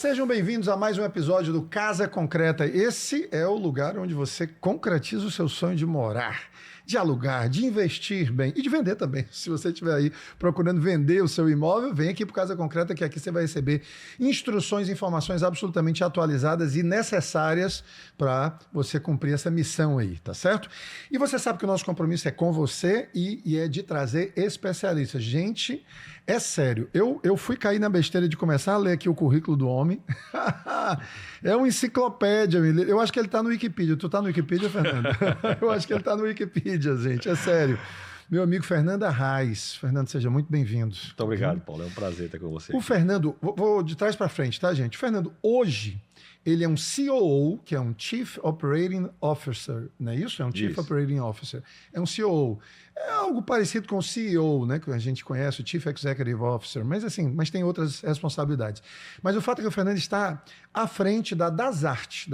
Sejam bem-vindos a mais um episódio do Casa Concreta. Esse é o lugar onde você concretiza o seu sonho de morar, de alugar, de investir bem e de vender também. Se você estiver aí procurando vender o seu imóvel, vem aqui para o Casa Concreta, que aqui você vai receber instruções e informações absolutamente atualizadas e necessárias para você cumprir essa missão aí, tá certo? E você sabe que o nosso compromisso é com você e é de trazer especialistas. Gente, é sério, eu fui cair na besteira de começar a ler aqui o currículo do homem. É uma enciclopédia. Eu acho que ele está no Wikipedia. Tu está no Wikipedia, Fernando? Eu acho que ele está no Wikipedia, gente. É sério. Meu amigo Fernando Arraes. Fernando, seja muito bem-vindo. Muito obrigado, Paulo. É um prazer estar com você. O Fernando, vou de trás para frente, tá, gente? O Fernando, hoje, ele é um COO, que é um Chief Operating Officer, não é isso? É um Chief Operating Officer. É um COO. É algo parecido com o CEO, né? Que a gente conhece, o Chief Executive Officer. Mas assim, mas tem outras responsabilidades. Mas o fato é que o Fernando está à frente da Dasart.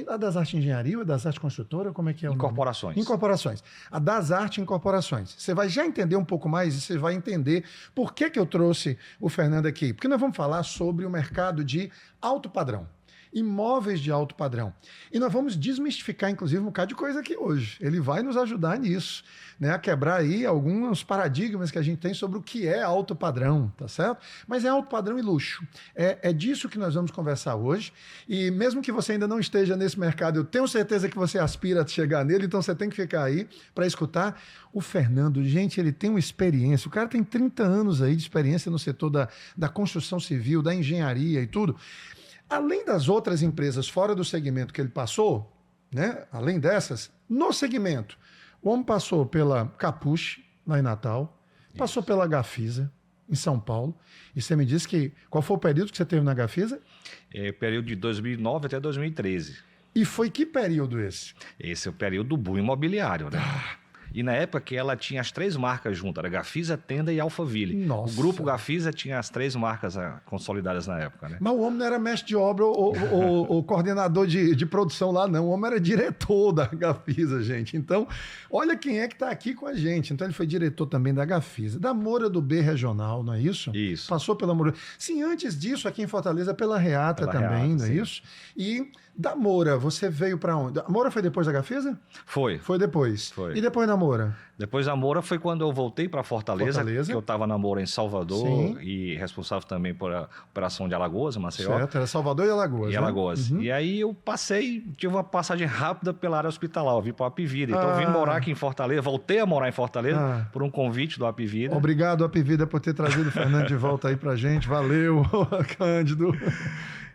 A Dasart Engenharia ou a Dasart Construtora? Como é que é o nome? Incorporações. Incorporações. A Dasart Incorporações. Você vai já entender um pouco mais e você vai entender por que eu trouxe o Fernando aqui. Porque nós vamos falar sobre o mercado de alto padrão. Imóveis de alto padrão. E nós vamos desmistificar, inclusive, um bocado de coisa aqui hoje. Ele vai nos ajudar nisso, né? A quebrar aí alguns paradigmas que a gente tem sobre o que é alto padrão, tá certo? Mas é alto padrão e luxo. É disso que nós vamos conversar hoje. E mesmo que você ainda não esteja nesse mercado, eu tenho certeza que você aspira a chegar nele, então você tem que ficar aí para escutar. O Fernando, gente, ele tem uma experiência. O cara tem 30 anos aí de experiência no setor da construção civil, da engenharia e tudo. Além das outras empresas fora do segmento que ele passou, né? Além dessas, no segmento, o homem passou pela Capuche, lá em Natal, passou pela Gafisa, em São Paulo, e você me disse que... Qual foi o período que você teve na Gafisa? Período de 2009 até 2013. E foi que período esse? Esse é o período do boom imobiliário, né? E na época que ela tinha as três marcas juntas, era Gafisa, Tenda e Alphaville. Nossa. O grupo Gafisa tinha as três marcas consolidadas na época, né? Mas o homem não era mestre de obra ou coordenador de produção lá, não. O homem era diretor da Gafisa, gente. Então, olha quem é que está aqui com a gente. Então, ele foi diretor também da Gafisa, da Moura do B Regional, não é isso? Isso. Passou pela Moura. Sim, antes disso, aqui em Fortaleza, pela Reata também, Reata, não é sim. isso? E da Moura, você veio para onde? A Moura foi depois da Gafisa? Foi. Foi depois. Foi. E depois da Moura? Depois da Moura foi quando eu voltei para Fortaleza, que eu estava na Moura em Salvador. Sim. E responsável também por a operação de Alagoas, Maceió. Certo, era Salvador e Alagoas. E Alagoas. Uhum. E aí eu tive uma passagem rápida pela área hospitalar, eu vim para o Apivida. Então eu vim morar aqui em Fortaleza, voltei a morar em Fortaleza por um convite do Apivida. Obrigado, Apivida, por ter trazido o Fernando de volta aí pra gente. Valeu, Cândido.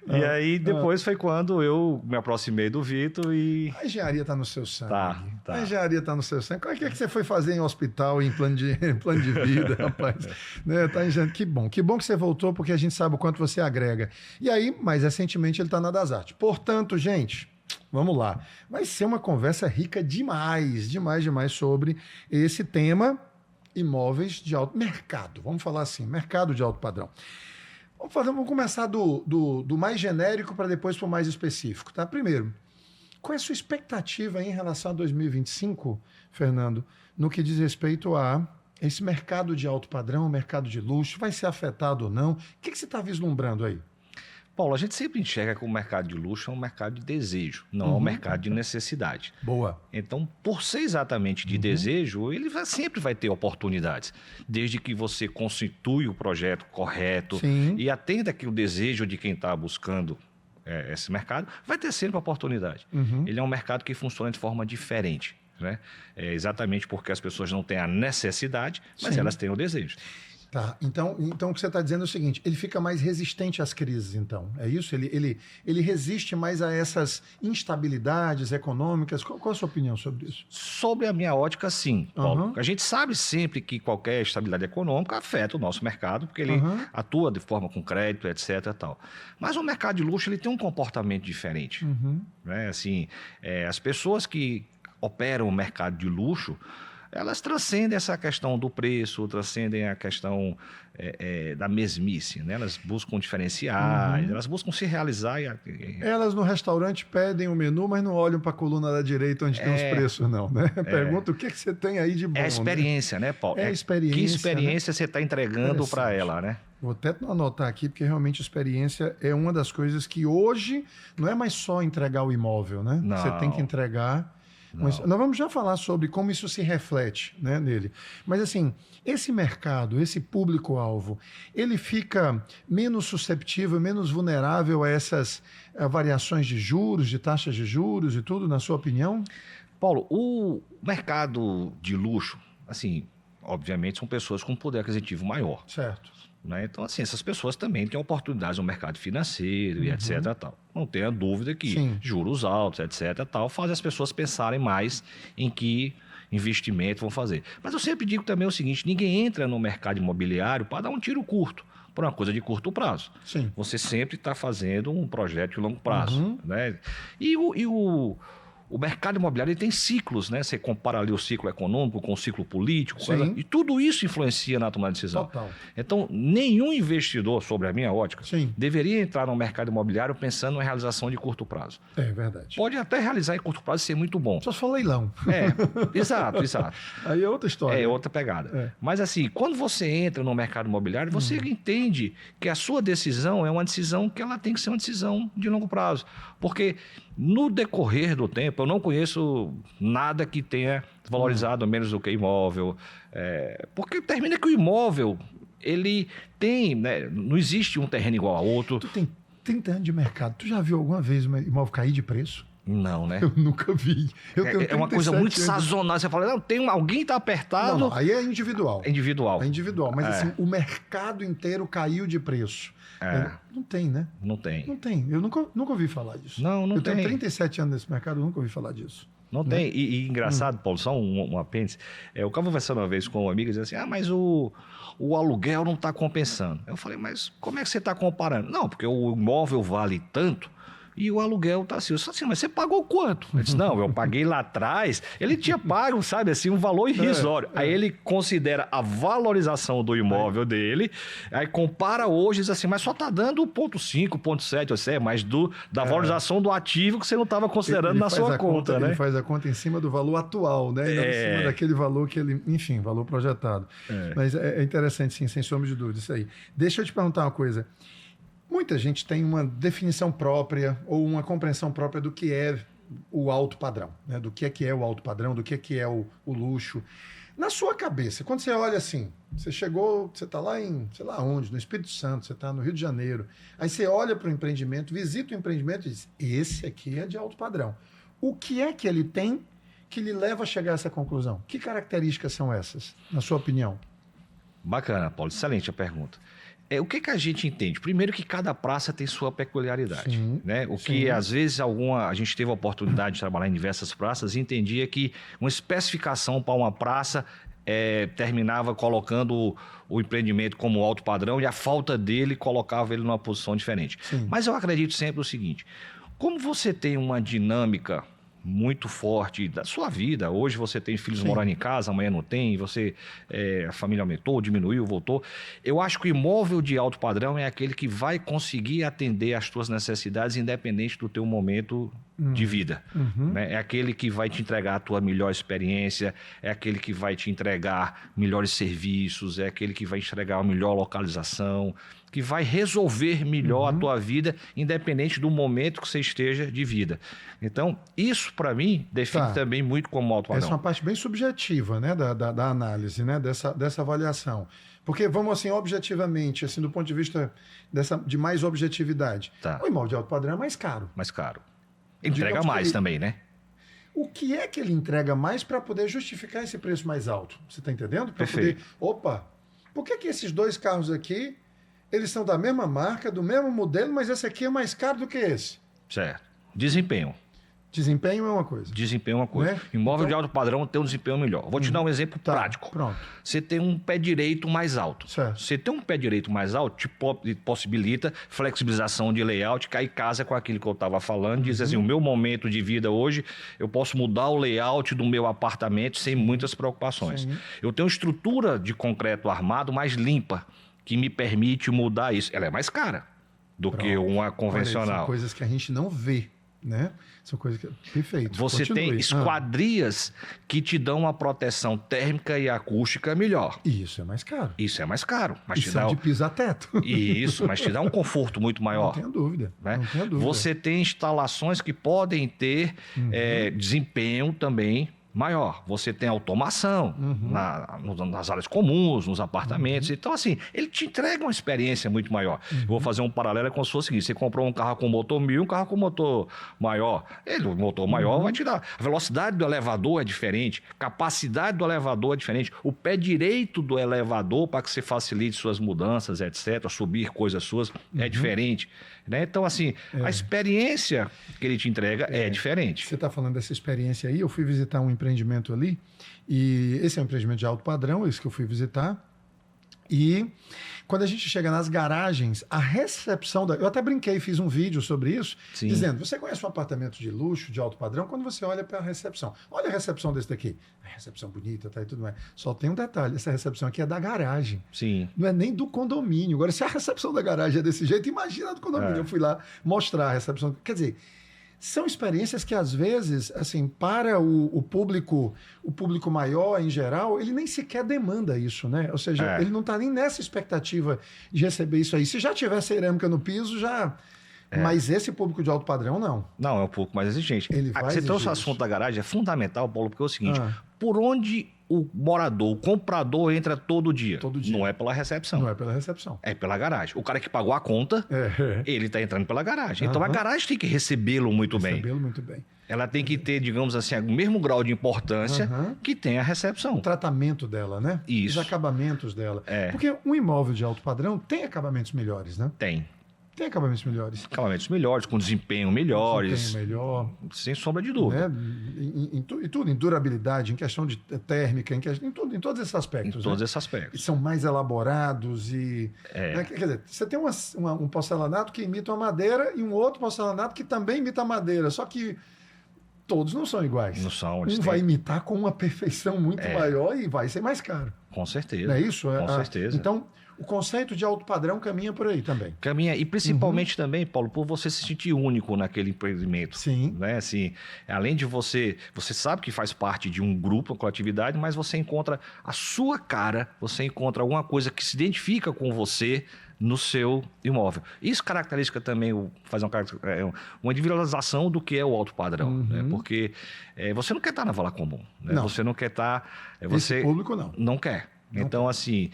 E aí depois foi quando eu me aproximei do Vitor e... A engenharia está no seu sangue. Tá. A engenharia está no seu sangue. O que é que você foi fazer em hospital, em plano de vida, rapaz? Né? Tá, que bom que você voltou, porque a gente sabe o quanto você agrega. E aí, mais recentemente, ele está na Dasart. Portanto, gente, vamos lá. Vai ser uma conversa rica demais sobre esse tema, imóveis de alto mercado. Vamos falar assim, mercado de alto padrão. Vamos começar do mais genérico para depois para o mais específico, tá? Primeiro, qual é a sua expectativa em relação a 2025, Fernando, no que diz respeito a esse mercado de alto padrão, mercado de luxo, vai ser afetado ou não? O que você está vislumbrando aí? Paulo, a gente sempre enxerga que o mercado de luxo é um mercado de desejo, não é um mercado de necessidade. Boa. Então, por ser exatamente de desejo, ele sempre vai ter oportunidades, desde que você constitui o projeto correto. Sim. E atenda que o desejo de quem está buscando esse mercado, vai ter sempre oportunidade. Ele é um mercado que funciona de forma diferente, né? Exatamente porque as pessoas não têm a necessidade, mas elas têm o desejo. Tá, então o que você está dizendo é o seguinte, ele fica mais resistente às crises, então, é isso? Ele resiste mais a essas instabilidades econômicas? Qual a sua opinião sobre isso? Sobre a minha ótica, sim, Paulo. A gente sabe sempre que qualquer estabilidade econômica afeta o nosso mercado, porque ele atua de forma com crédito, etc. e tal. Mas o mercado de luxo ele tem um comportamento diferente. Né? Assim, as pessoas que operam o mercado de luxo, elas transcendem essa questão do preço, transcendem a questão da mesmice, né? Elas buscam diferenciais, elas buscam se realizar. Elas no restaurante pedem o menu, mas não olham para a coluna da direita onde tem os preços, não, né? Pergunta o que você tem aí de bom. É a experiência, né, Paulo? É a experiência. Que experiência você está entregando para ela, né? Vou até anotar aqui, porque realmente experiência é uma das coisas que hoje não é mais só entregar o imóvel, né? Não. Você tem que entregar. Nós vamos já falar sobre como isso se reflete, né, nele. Mas assim, esse mercado, esse público-alvo, ele fica menos susceptível, menos vulnerável a essas variações de juros, de taxas de juros e tudo, na sua opinião? Paulo, o mercado de luxo, assim, obviamente são pessoas com poder aquisitivo maior. Certo. Né? Então, assim, essas pessoas também têm oportunidades no mercado financeiro e etc. Tal. Não tenha dúvida que juros altos, etc. Tal, fazem as pessoas pensarem mais em que investimento vão fazer. Mas eu sempre digo também o seguinte: ninguém entra no mercado imobiliário para dar um tiro curto, por uma coisa de curto prazo. Sim. Você sempre está fazendo um projeto de longo prazo. Né? E o mercado imobiliário ele tem ciclos, né? Você compara ali o ciclo econômico com o ciclo político, e tudo isso influencia na tomada de decisão. Total. Então, nenhum investidor, sobre a minha ótica, deveria entrar no mercado imobiliário pensando em realização de curto prazo. É verdade. Pode até realizar em curto prazo e ser muito bom. Só se for leilão. Exato. Aí é outra história. É outra pegada. Mas assim, quando você entra no mercado imobiliário, você entende que a sua decisão é uma decisão que ela tem que ser uma decisão de longo prazo. Porque no decorrer do tempo, eu não conheço nada que tenha valorizado menos do que imóvel. Porque termina que o imóvel, ele tem, né, não existe um terreno igual a outro. Tu tem 30 anos de mercado. Tu já viu alguma vez um imóvel cair de preço? Não, né? Eu nunca vi. É uma coisa muito sazonal. Você fala, não, alguém está apertado. Não, aí é individual. É individual. É individual. Mas assim, o mercado inteiro caiu de preço. Não tem, né? Não tem. Não tem. Eu nunca ouvi falar disso. Não tem. Eu tenho 37 anos nesse mercado, eu nunca ouvi falar disso. Não tem. E engraçado, Paulo, só um apêndice. Eu estava conversando uma vez com uma amiga e dizia assim, mas o aluguel não está compensando. Eu falei, mas como é que você está comparando? Não, porque o imóvel vale tanto e o aluguel está assim. Eu disse assim, mas você pagou quanto? Ele disse, não, eu paguei lá atrás. Ele tinha pago, sabe, assim, um valor irrisório. Aí ele considera a valorização do imóvel dele, aí compara hoje e diz assim, mas só está dando 0,5, 0,7, ou seja, mais da valorização do ativo que você não estava considerando na sua conta, né? Ele faz a conta em cima do valor atual, né? E não em cima daquele valor que ele, enfim, valor projetado. Mas é interessante, sim, sem sombra de dúvida, isso aí. Deixa eu te perguntar uma coisa. Muita gente tem uma definição própria ou uma compreensão própria do que é o alto padrão, né? Do que é o alto padrão, do que é o luxo. Na sua cabeça, quando você olha assim, você chegou, você está lá em, sei lá onde, no Espírito Santo, você está no Rio de Janeiro, aí você olha para o empreendimento, visita o empreendimento e diz, esse aqui é de alto padrão. O que é que ele tem que lhe leva a chegar a essa conclusão? Que características são essas, na sua opinião? Bacana, Paulo, excelente a pergunta. O que a gente entende? Primeiro que cada praça tem sua peculiaridade. Né? Que às vezes a gente teve a oportunidade de trabalhar em diversas praças e entendia que uma especificação para uma praça terminava colocando o empreendimento como alto padrão e a falta dele colocava ele numa posição diferente. Mas eu acredito sempre o seguinte, como você tem uma dinâmica muito forte da sua vida. Hoje você tem filhos morando em casa, amanhã não tem, a família aumentou, diminuiu, voltou. Eu acho que o imóvel de alto padrão é aquele que vai conseguir atender às tuas necessidades independente do teu momento de vida. Né? É aquele que vai te entregar a tua melhor experiência, é aquele que vai te entregar melhores serviços, é aquele que vai te entregar a melhor localização, que vai resolver melhor a tua vida, independente do momento que você esteja de vida. Então, isso para mim define também muito como alto padrão. Essa é uma parte bem subjetiva, né, da análise, né, dessa avaliação. Porque, vamos assim, objetivamente, assim, do ponto de vista de mais objetividade, o imóvel de alto padrão é mais caro. Mais caro. Entrega mais também, né? O que é que ele entrega mais para poder justificar esse preço mais alto? Você está entendendo? Para poder, por que esses dois carros aqui, eles são da mesma marca, do mesmo modelo, mas esse aqui é mais caro do que esse? Certo. Desempenho. Desempenho é uma coisa. Desempenho é uma coisa. Né? Imóvel de alto padrão tem um desempenho melhor. Vou te dar um exemplo prático. Pronto. Você tem um pé direito mais alto. Certo. Você tem um pé direito mais alto, te possibilita flexibilização de layout, que aí casa com aquilo que eu estava falando. Diz assim, o meu momento de vida hoje, eu posso mudar o layout do meu apartamento sem muitas preocupações. Sim. Eu tenho estrutura de concreto armado mais limpa, que me permite mudar isso. Ela é mais cara do que uma convencional. Olha, são coisas que a gente não vê, né? São coisas que... Perfeito. Você tem esquadrias que te dão uma proteção térmica e acústica melhor. Isso é mais caro. Isso é mais caro. Mas te dá de piso a teto. Isso, mas te dá um conforto muito maior. Não tenho dúvida. Né? Não tenho dúvida. Você tem instalações que podem ter desempenho também maior. Você tem automação nas áreas comuns, nos apartamentos. Então, assim, ele te entrega uma experiência muito maior. Eu vou fazer um paralelo com o seguinte: você comprou um carro com motor 1000, um carro com motor maior. O motor maior vai te dar. A velocidade do elevador é diferente, capacidade do elevador é diferente, o pé direito do elevador, para que você facilite suas mudanças, etc., subir coisas suas, é diferente. Né? Então, assim, a experiência que ele te entrega é diferente. Você está falando dessa experiência aí, eu fui visitar um empreendimento ali, e esse é um empreendimento de alto padrão, esse que eu fui visitar, e quando a gente chega nas garagens, a recepção eu até brinquei, fiz um vídeo sobre isso, dizendo, você conhece um apartamento de luxo, de alto padrão, quando você olha para a recepção. Olha a recepção desse daqui. A recepção bonita, tá, e tudo mais. Só tem um detalhe, essa recepção aqui é da garagem. Sim. Não é nem do condomínio. Agora, se a recepção da garagem é desse jeito, imagina a do condomínio. Eu fui lá mostrar a recepção. Quer dizer, são experiências que, às vezes, assim, para o público maior, em geral, ele nem sequer demanda isso, né? Ou seja, ele não está nem nessa expectativa de receber isso aí. Se já tiver cerâmica no piso, já... Mas esse público de alto padrão, não. Não, é um pouco mais exigente. Você trouxe o assunto da garagem, é fundamental, Paulo, porque é o seguinte, por onde o morador, o comprador entra todo dia? Todo dia. Não é pela recepção. Não é pela recepção. É pela garagem. O cara que pagou a conta, ele está entrando pela garagem. Então a garagem tem que recebê-lo muito bem. Recebê-lo muito bem. Ela tem que ter, digamos assim, o mesmo grau de importância que tem a recepção. O tratamento dela, né? Isso. Os acabamentos dela. Porque um imóvel de alto padrão tem acabamentos melhores, né? Tem acabamentos melhores. Acabamentos melhores, com desempenho melhores. Desempenho melhor. Sem sombra de dúvida. Né? Em tudo, em durabilidade, em questão de térmica, em todos esses aspectos. Em todos esses aspectos. E são mais elaborados e... Né? Quer dizer, você tem um porcelanato que imita uma madeira e um outro porcelanato que também imita a madeira, só que todos não são iguais. Não são. Um vai imitar com uma perfeição muito maior e vai ser mais caro. Com certeza. Não é isso? Com certeza. Então, o conceito de alto padrão caminha por aí também. Caminha, e principalmente também, Paulo, por você se sentir único naquele empreendimento. Sim. Né? Assim, além de você sabe que faz parte de um grupo, uma coletividade, mas você encontra a sua cara, você encontra alguma coisa que se identifica com você no seu imóvel. Isso caracteriza também uma individualização do que é o alto padrão. Né? Porque você não quer estar na vala comum. Né? Não. Você não quer estar... Esse público não. Não quer. Então, assim,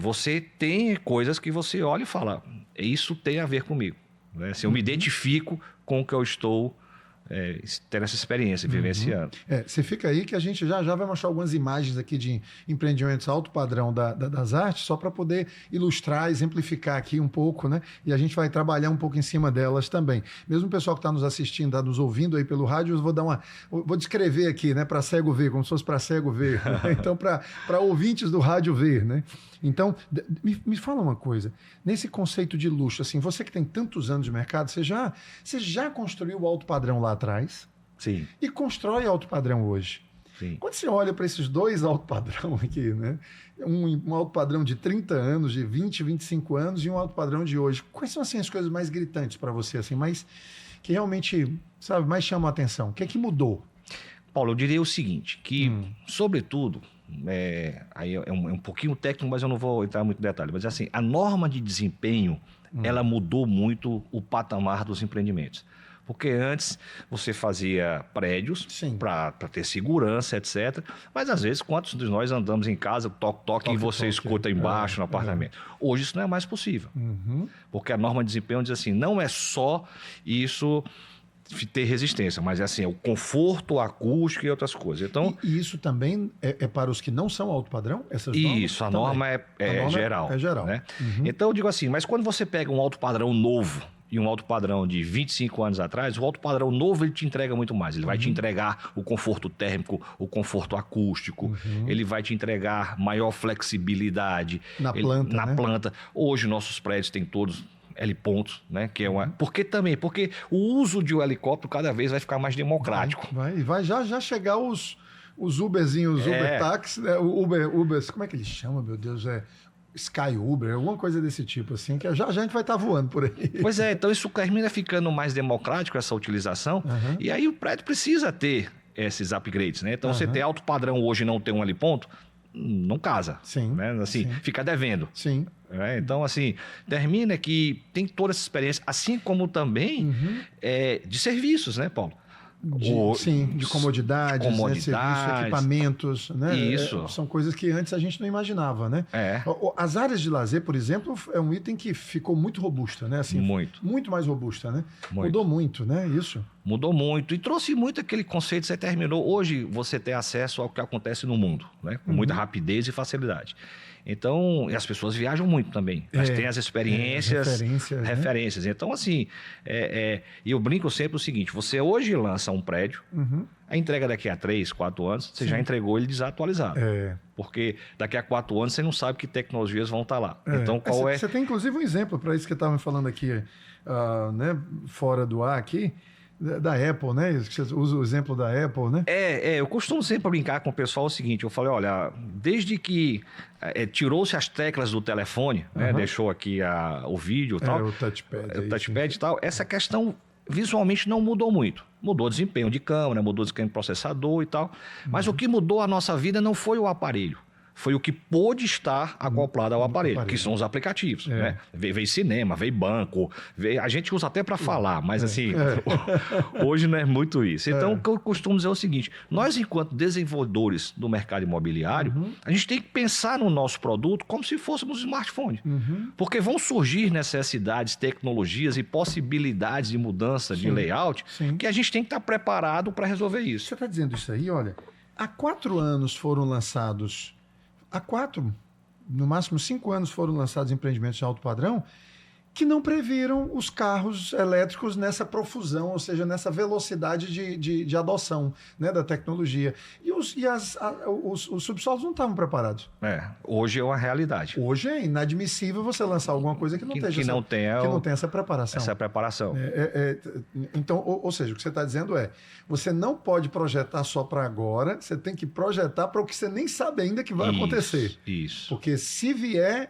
você tem coisas que você olha e fala, isso tem a ver comigo. Né? Assim, eu me identifico com o que eu estou tendo essa experiência, vivenciando. Você fica aí que a gente já vai mostrar algumas imagens aqui de empreendimentos alto padrão das artes, só para poder ilustrar, exemplificar aqui um pouco, né? E a gente vai trabalhar um pouco em cima delas também. Mesmo o pessoal que está nos assistindo, está nos ouvindo aí pelo rádio, eu vou descrever aqui, né? Para cego ver, como se fosse para cego ver. Né? Então, para ouvintes do rádio ver, né? Então, me fala uma coisa. Nesse conceito de luxo, assim, você que tem tantos anos de mercado, você já construiu o alto padrão lá atrás? Sim. E constrói alto padrão hoje. Sim. Quando você olha para esses dois alto padrão aqui, né? Um alto padrão de 30 anos, de 20, 25 anos e um alto padrão de hoje, quais são assim, as coisas mais gritantes para você, assim, mais, que realmente, sabe, mais chamam a atenção? O que é que mudou? Paulo, eu diria o seguinte, que, sobretudo, aí é um pouquinho técnico, mas eu não vou entrar muito em detalhe, mas assim, a norma de desempenho, ela mudou muito o patamar dos empreendimentos. Porque antes você fazia prédios para ter segurança, etc. Mas às vezes, quantos de nós andamos em casa, toque e você escuta embaixo no apartamento? Hoje isso não é mais possível. Porque a norma de desempenho diz assim, não é só isso ter resistência, mas é assim, o conforto, acústico e outras coisas. Então, e isso também é para os que não são alto padrão? Essas normas? Isso, a norma é geral. É geral. Né? Então eu digo assim, mas quando você pega um alto padrão novo e um alto padrão de 25 anos atrás, o alto padrão novo ele te entrega muito mais. Ele vai te entregar o conforto térmico, o conforto acústico, ele vai te entregar maior flexibilidade. Na planta, na né? planta. Hoje, nossos prédios têm todos helipontos, né? Que é uma... Porque o uso de um helicóptero cada vez vai ficar mais democrático. Vai já chegar os Uberzinhos, Uber Taxi, né? Uber, como é que eles chamam, meu Deus? Sky Uber, alguma coisa desse tipo, assim, que já a gente vai estar voando por aí. Pois é, então isso termina ficando mais democrático, essa utilização, e aí o prédio precisa ter esses upgrades, né? Então, você ter alto padrão hoje e não ter um heliponto, não casa. Sim. Né? Assim, fica devendo. Sim. Então, assim, termina que tem toda essa experiência, assim como também de serviços, né, Paulo? De comodidades, né, serviços, equipamentos, né? Isso. São coisas que antes a gente não imaginava, né? As áreas de lazer, por exemplo, é um item que ficou muito robusta, né? Assim, muito mais robusta, né? Mudou muito, né? Isso. Mudou muito e trouxe muito aquele conceito, você terminou. Hoje você tem acesso ao que acontece no mundo, né? Com muita rapidez e facilidade. Então, e as pessoas viajam muito também. Mas tem as experiências, referências. Né? Então, assim, e eu brinco sempre o seguinte, você hoje lança um prédio, a entrega daqui a 3, 4 anos, você já entregou ele desatualizado. Porque daqui a 4 anos você não sabe que tecnologias vão estar lá. Então, Você tem, inclusive, um exemplo para isso que estava me falando aqui, né, fora do ar aqui, da Apple, né? Você usa o exemplo da Apple, né? Eu costumo sempre brincar com o pessoal o seguinte, eu falei, olha, desde que tirou-se as teclas do telefone, né? Deixou aqui o vídeo e tal. O touchpad. O touchpad e tal, essa questão visualmente não mudou muito. Mudou o desempenho de câmera, mudou o desempenho de processador e tal. Mas o que mudou a nossa vida não foi o aparelho. Foi o que pôde estar acoplado ao aparelho, que são os aplicativos. Né? Veio cinema, veio banco, a gente usa até para falar, mas assim, hoje não é muito isso. Então, o que eu costumo dizer é o seguinte, nós enquanto desenvolvedores do mercado imobiliário, a gente tem que pensar no nosso produto como se fôssemos um smartphone. Porque vão surgir necessidades, tecnologias e possibilidades de mudança de layout que a gente tem que estar preparado para resolver isso. Você está dizendo isso aí, olha, há 4 anos foram lançados... Há 4, no máximo 5 anos foram lançados empreendimentos de alto padrão que não previram os carros elétricos nessa profusão, ou seja, nessa velocidade de adoção, né, da tecnologia. E os subsolos não estavam preparados. Hoje é uma realidade. Hoje é inadmissível você lançar alguma coisa que não tenha essa preparação. Então, ou seja, o que você está dizendo você não pode projetar só para agora, você tem que projetar para o que você nem sabe ainda que vai acontecer. Isso. Porque se vier...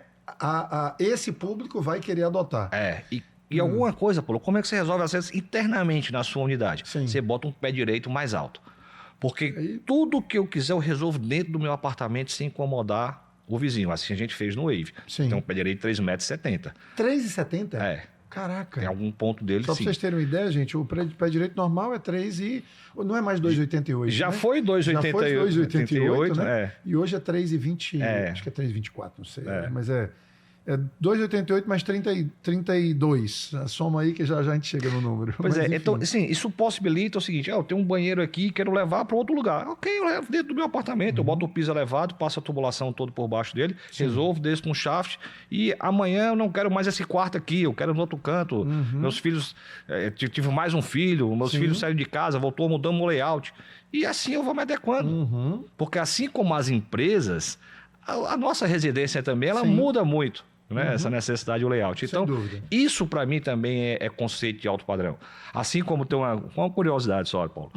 esse público vai querer adotar. E alguma coisa, Paulo, como é que você resolve às vezes internamente na sua unidade? Você bota um pé direito mais alto. Porque tudo que eu quiser eu resolvo dentro do meu apartamento sem incomodar o vizinho. Assim a gente fez no Wave. Tem um pé direito de 3,70 m. 3,70 m? Caraca. Tem algum ponto dele, Só para vocês terem uma ideia, gente, o pé direito normal é 3 e... Não é mais 2,88. Já né? foi 2,88, né? E hoje é 3,20, acho que é 3,24, não sei. Mas é 2,88 mais 32. A soma aí que já a gente chega no número. Pois mas, então, assim, isso possibilita o seguinte, eu tenho um banheiro aqui, quero levar para outro lugar. Ok, eu levo dentro do meu apartamento, eu boto o piso elevado, passo a tubulação toda por baixo dele, resolvo, desço com um shaft, e amanhã eu não quero mais esse quarto aqui, eu quero no outro canto. Meus filhos, tive mais um filho, meus filhos saíram de casa, voltou, mudamos o layout. E assim eu vou me adequando. Porque assim como as empresas, a nossa residência também, ela muda muito. Né? Essa necessidade do layout. Então, isso para mim também é conceito de alto padrão. Assim como tem uma curiosidade só, Paulo.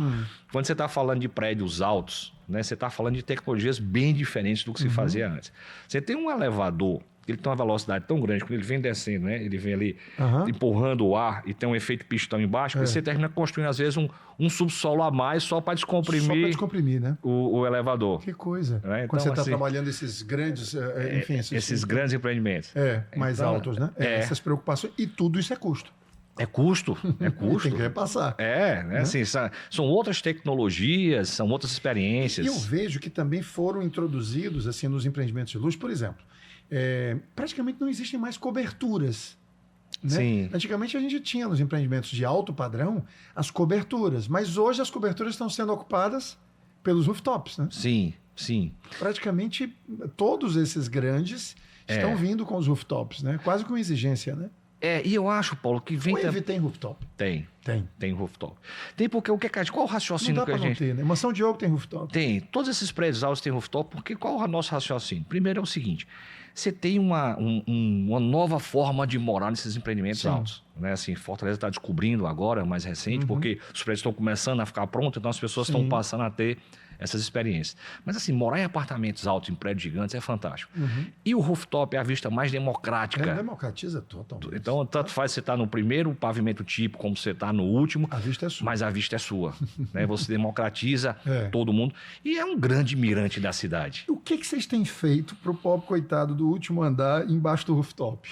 Quando você está falando de prédios altos, né, você está falando de tecnologias bem diferentes do que se fazia antes. Você tem um elevador, ele tem uma velocidade tão grande, quando ele vem descendo, né, ele vem ali empurrando o ar e tem um efeito pistão embaixo, que você termina construindo, às vezes, um subsolo a mais só para descomprimir, né? o elevador. Que coisa. Né? Então, quando você está trabalhando esses grandes... esses grandes empreendimentos. Mais altos, né? Essas preocupações. E tudo isso é custo. É custo. Tem que repassar. Né? Assim, são outras tecnologias, são outras experiências. E eu vejo que também foram introduzidos assim, nos empreendimentos de luxo, por exemplo, praticamente não existem mais coberturas. Né? Antigamente a gente tinha nos empreendimentos de alto padrão as coberturas, mas hoje as coberturas estão sendo ocupadas pelos rooftops. Né? Sim. Praticamente todos esses grandes estão vindo com os rooftops, né? Quase com exigência, né? E eu acho, Paulo, que vem... O Wave tem rooftop? Tem rooftop. Tem porque qual o raciocínio que a gente... Não ter, né? Mansão Diogo tem rooftop? Tem. Todos esses prédios altos têm rooftop, porque qual é o nosso raciocínio? Primeiro é o seguinte, você tem uma nova forma de morar nesses empreendimentos altos. Né? Assim, Fortaleza está descobrindo agora, mais recente, porque os prédios estão começando a ficar prontos, então as pessoas estão passando a ter essas experiências. Mas assim, morar em apartamentos altos, em prédios gigantes, é fantástico. E o rooftop é a vista mais democrática. Democratiza totalmente. Então, tanto faz você estar no primeiro pavimento típico, como você está no último. A vista é sua. Mas a vista é sua. Né? Você democratiza todo mundo. E é um grande mirante da cidade. O que vocês têm feito para o pobre coitado do último andar embaixo do rooftop?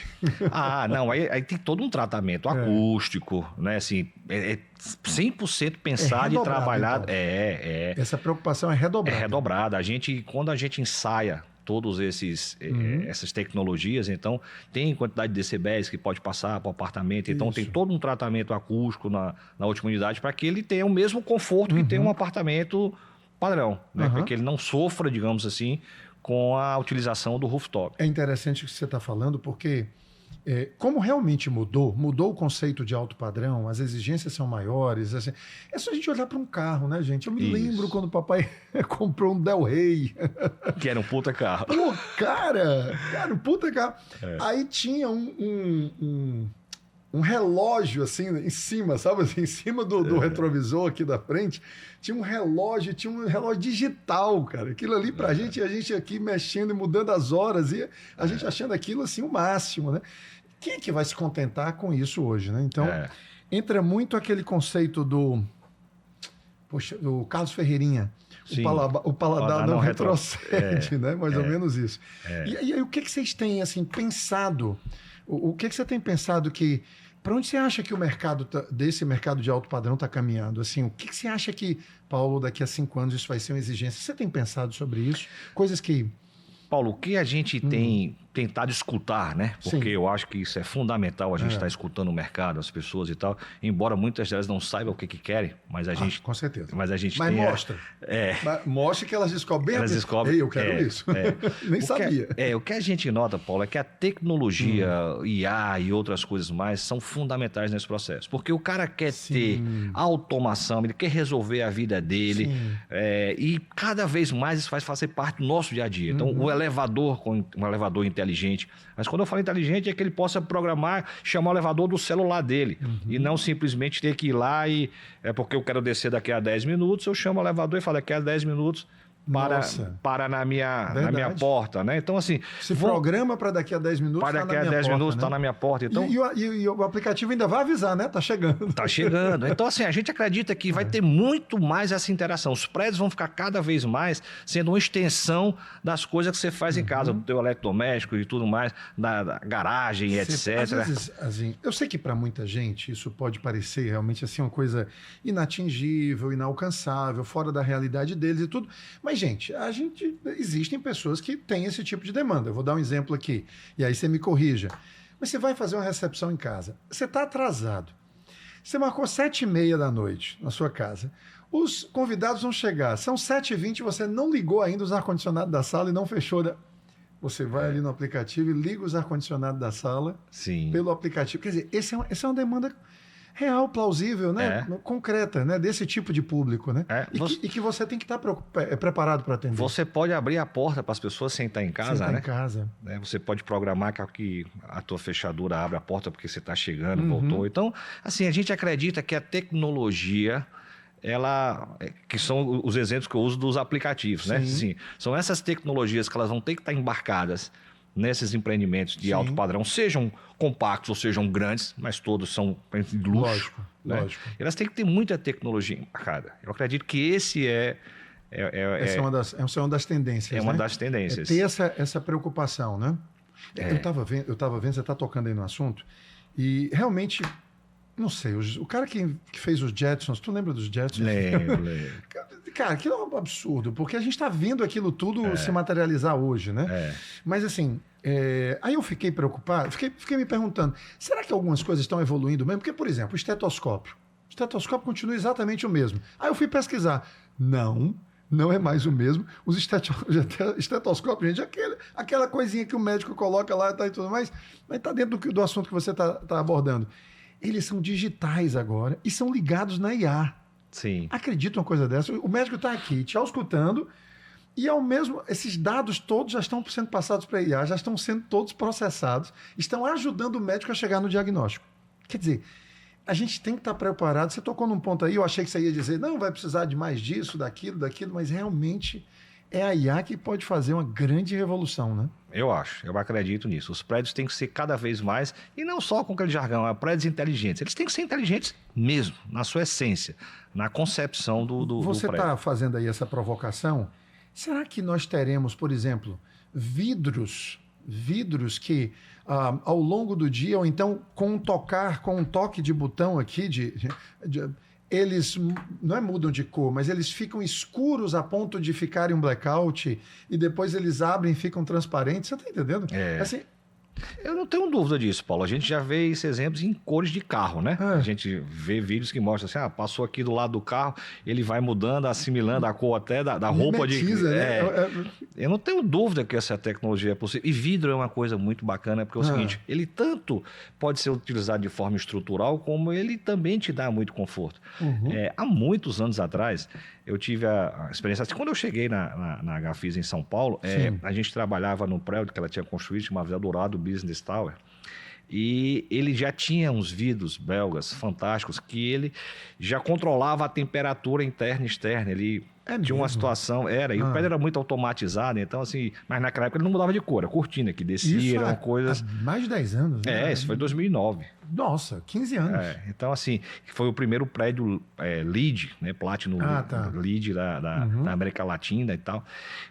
Não, aí tem todo um tratamento acústico, né? Assim, 100% pensado e trabalhado. Então. Essa preocupação é redobrada. É redobrada. Quando a gente ensaia todas essas tecnologias, então tem quantidade de decibéis que pode passar para o apartamento, então tem todo um tratamento acústico na última unidade para que ele tenha o mesmo conforto que tem um apartamento padrão, né? Para que ele não sofra, digamos assim, com a utilização do rooftop. É interessante o que você está falando, porque como realmente mudou o conceito de alto padrão, as exigências são maiores. Assim, é só a gente olhar para um carro, né, gente? Eu me lembro quando o papai comprou um Del Rey. Que era um puta carro. Pô, cara, um puta carro. Aí tinha um relógio assim em cima, sabe assim, em cima do retrovisor aqui da frente, tinha um relógio digital, cara. Aquilo ali pra gente, a gente aqui mexendo e mudando as horas, e a gente achando aquilo assim o máximo, né? Quem é que vai se contentar com isso hoje, né? Então, entra muito aquele conceito do Carlos Ferreirinha. O paladar não retrocede, né? Mais ou menos isso. E aí, o que vocês têm assim, pensado? O que você tem pensado que... Para onde você acha que o mercado desse mercado de alto padrão está caminhando? Assim, o que você acha que, Paulo, daqui a 5 anos isso vai ser uma exigência? Você tem pensado sobre isso? Coisas que... Paulo, o que a gente tem tentado escutar, né? Porque eu acho que isso é fundamental, a gente estar escutando o mercado, as pessoas e tal, embora muitas delas não saibam o que querem, mas a gente... Com certeza. Mas a gente mostra. Mostra que elas descobrem. Elas descobrem. Ei, eu quero isso. Nem sabia. O que a gente nota, Paulo, é que a tecnologia, IA e outras coisas mais são fundamentais nesse processo. Porque o cara quer ter automação, ele quer resolver a vida dele, e cada vez mais isso vai fazer parte do nosso dia a dia. Então, um elevador inteligente. Mas quando eu falo inteligente, é que ele possa programar, chamar o elevador do celular dele. E não simplesmente ter que ir lá e... porque eu quero descer daqui a 10 minutos, eu chamo o elevador e falo, daqui a 10 minutos... para na minha porta, né? Então, assim... programa para daqui a 10 minutos para daqui a 10 minutos está na minha porta. Então, e o aplicativo ainda vai avisar, né? Tá chegando. Tá chegando. Então, assim, a gente acredita que vai ter muito mais essa interação. Os prédios vão ficar cada vez mais sendo uma extensão das coisas que você faz em casa, do teu eletrodoméstico e tudo mais, da garagem, etc. Às vezes, assim, eu sei que para muita gente isso pode parecer realmente assim uma coisa inatingível, inalcançável, fora da realidade deles e tudo, mas gente, existem pessoas que têm esse tipo de demanda. Eu vou dar um exemplo aqui, e aí você me corrija. Mas você vai fazer uma recepção em casa, você está atrasado. Você marcou 7h30 da noite na sua casa. Os convidados vão chegar, são 7h20, você não ligou ainda os ar-condicionados da sala e não fechou. Você vai ali no aplicativo e liga os ar-condicionados da sala pelo aplicativo. Quer dizer, essa é uma demanda real, plausível, né? Concreta, né? Desse tipo de público, né? E que você tem que estar preparado para atender. Você pode abrir a porta para as pessoas sentar em casa, né? Em casa. Você pode programar que a tua fechadura abra a porta porque você está chegando, voltou. Então, assim, a gente acredita que a tecnologia... que são os exemplos que eu uso dos aplicativos, né? Sim, são essas tecnologias que elas vão ter que estar embarcadas nesses empreendimentos de alto padrão, sejam compactos ou sejam grandes, mas todos são de luxo. Lógico. Elas têm que ter muita tecnologia embarcada. Eu acredito que esse essa é uma das tendências. É uma das tendências. Ter essa preocupação, né? Eu estava vendo, você está tocando aí no assunto, e realmente... Não sei, o cara que fez os Jetsons, tu lembra dos Jetsons? Lembro. Cara, aquilo é um absurdo, porque a gente está vendo aquilo tudo se materializar hoje, né? Mas assim, aí eu fiquei preocupado, fiquei me perguntando, será que algumas coisas estão evoluindo mesmo? Porque, por exemplo, o estetoscópio continua exatamente o mesmo. Aí eu fui pesquisar. Não não é mais o mesmo. Os estetoscópios, gente, aquela coisinha que o médico coloca lá e tudo mais, mas está dentro do assunto que você está abordando. Eles são digitais agora e são ligados na IA. Sim. Acredita uma coisa dessa? O médico está aqui te auscultando e esses dados todos já estão sendo passados para a IA, já estão sendo todos processados, estão ajudando o médico a chegar no diagnóstico. Quer dizer, a gente tem que estar preparado. Você tocou num ponto aí, eu achei que você ia dizer, não, vai precisar de mais disso, daquilo, mas realmente é a IA que pode fazer uma grande revolução, né? Eu acredito nisso. Os prédios têm que ser cada vez mais, e não só com aquele jargão, prédios inteligentes. Eles têm que ser inteligentes mesmo, na sua essência, na concepção do prédio. Você está fazendo aí essa provocação. Será que nós teremos, por exemplo, vidros que ao longo do dia, ou então com um toque de botão aqui, eles não mudam de cor, mas eles ficam escuros a ponto de ficarem um blackout e depois eles abrem e ficam transparentes? Você está entendendo? Assim, eu não tenho dúvida disso, Paulo. A gente já vê esses exemplos em cores de carro, né? A gente vê vídeos que mostram assim, passou aqui do lado do carro, ele vai mudando, assimilando a cor até da roupa né? Eu não tenho dúvida que essa tecnologia é possível. E vidro é uma coisa muito bacana, porque é o seguinte, ele tanto pode ser utilizado de forma estrutural, como ele também te dá muito conforto. Há muitos anos atrás, eu tive a experiência, assim, quando eu cheguei na HFIS em São Paulo, a gente trabalhava no prédio que ela tinha construído, chamava Eldorado Business Tower, e ele já tinha uns vidros belgas fantásticos que ele já controlava a temperatura interna e externa. Ele tinha uma situação, e o prédio era muito automatizado, então assim, mas naquela época ele não mudava de cor, a cortina que descia, eram coisas... Há mais de 10 anos, né? Isso foi em 2009. Nossa, 15 anos. Então, assim, foi o primeiro prédio LEED, né? Platinum LEED da América Latina e tal.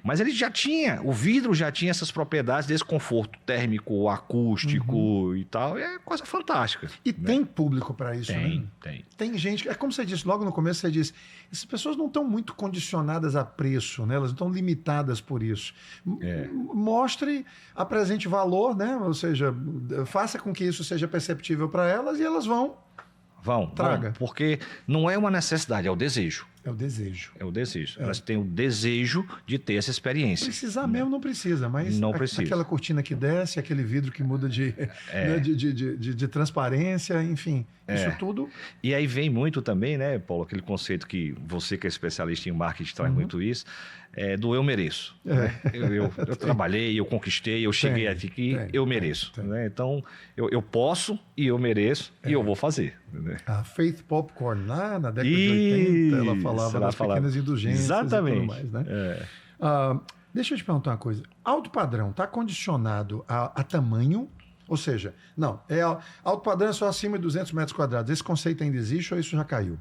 Mas ele já tinha, o vidro já tinha essas propriedades desse conforto térmico, acústico e tal. É coisa fantástica. E tem público para isso, né? Tem. Tem gente, é como você disse, logo no começo você disse, essas pessoas não estão muito condicionadas a preço, né? Elas não estão limitadas por isso. Mostre, apresente valor, né? Ou seja, faça com que isso seja perceptível para elas e elas vão. Traga. Porque não é uma necessidade, é o desejo. É o desejo. Elas têm o desejo de ter essa experiência. Precisar mesmo não precisa, mas não precisa. Aquela cortina que desce, aquele vidro que muda né, de transparência, enfim, isso tudo. E aí vem muito também, né, Paulo, aquele conceito que você que é especialista em marketing traz muito isso, do eu mereço. Né? Eu trabalhei, eu conquistei, eu cheguei aqui, eu mereço. Né? Então, eu posso e eu mereço e eu vou fazer. Né? A Faith Popcorn, lá na década de 80, ela falava das pequenas indulgências. Exatamente. E tudo mais, né? Deixa eu te perguntar uma coisa. Alto padrão está condicionado a tamanho? Ou seja, não, alto padrão é só acima de 200 metros quadrados. Esse conceito ainda existe ou isso já caiu?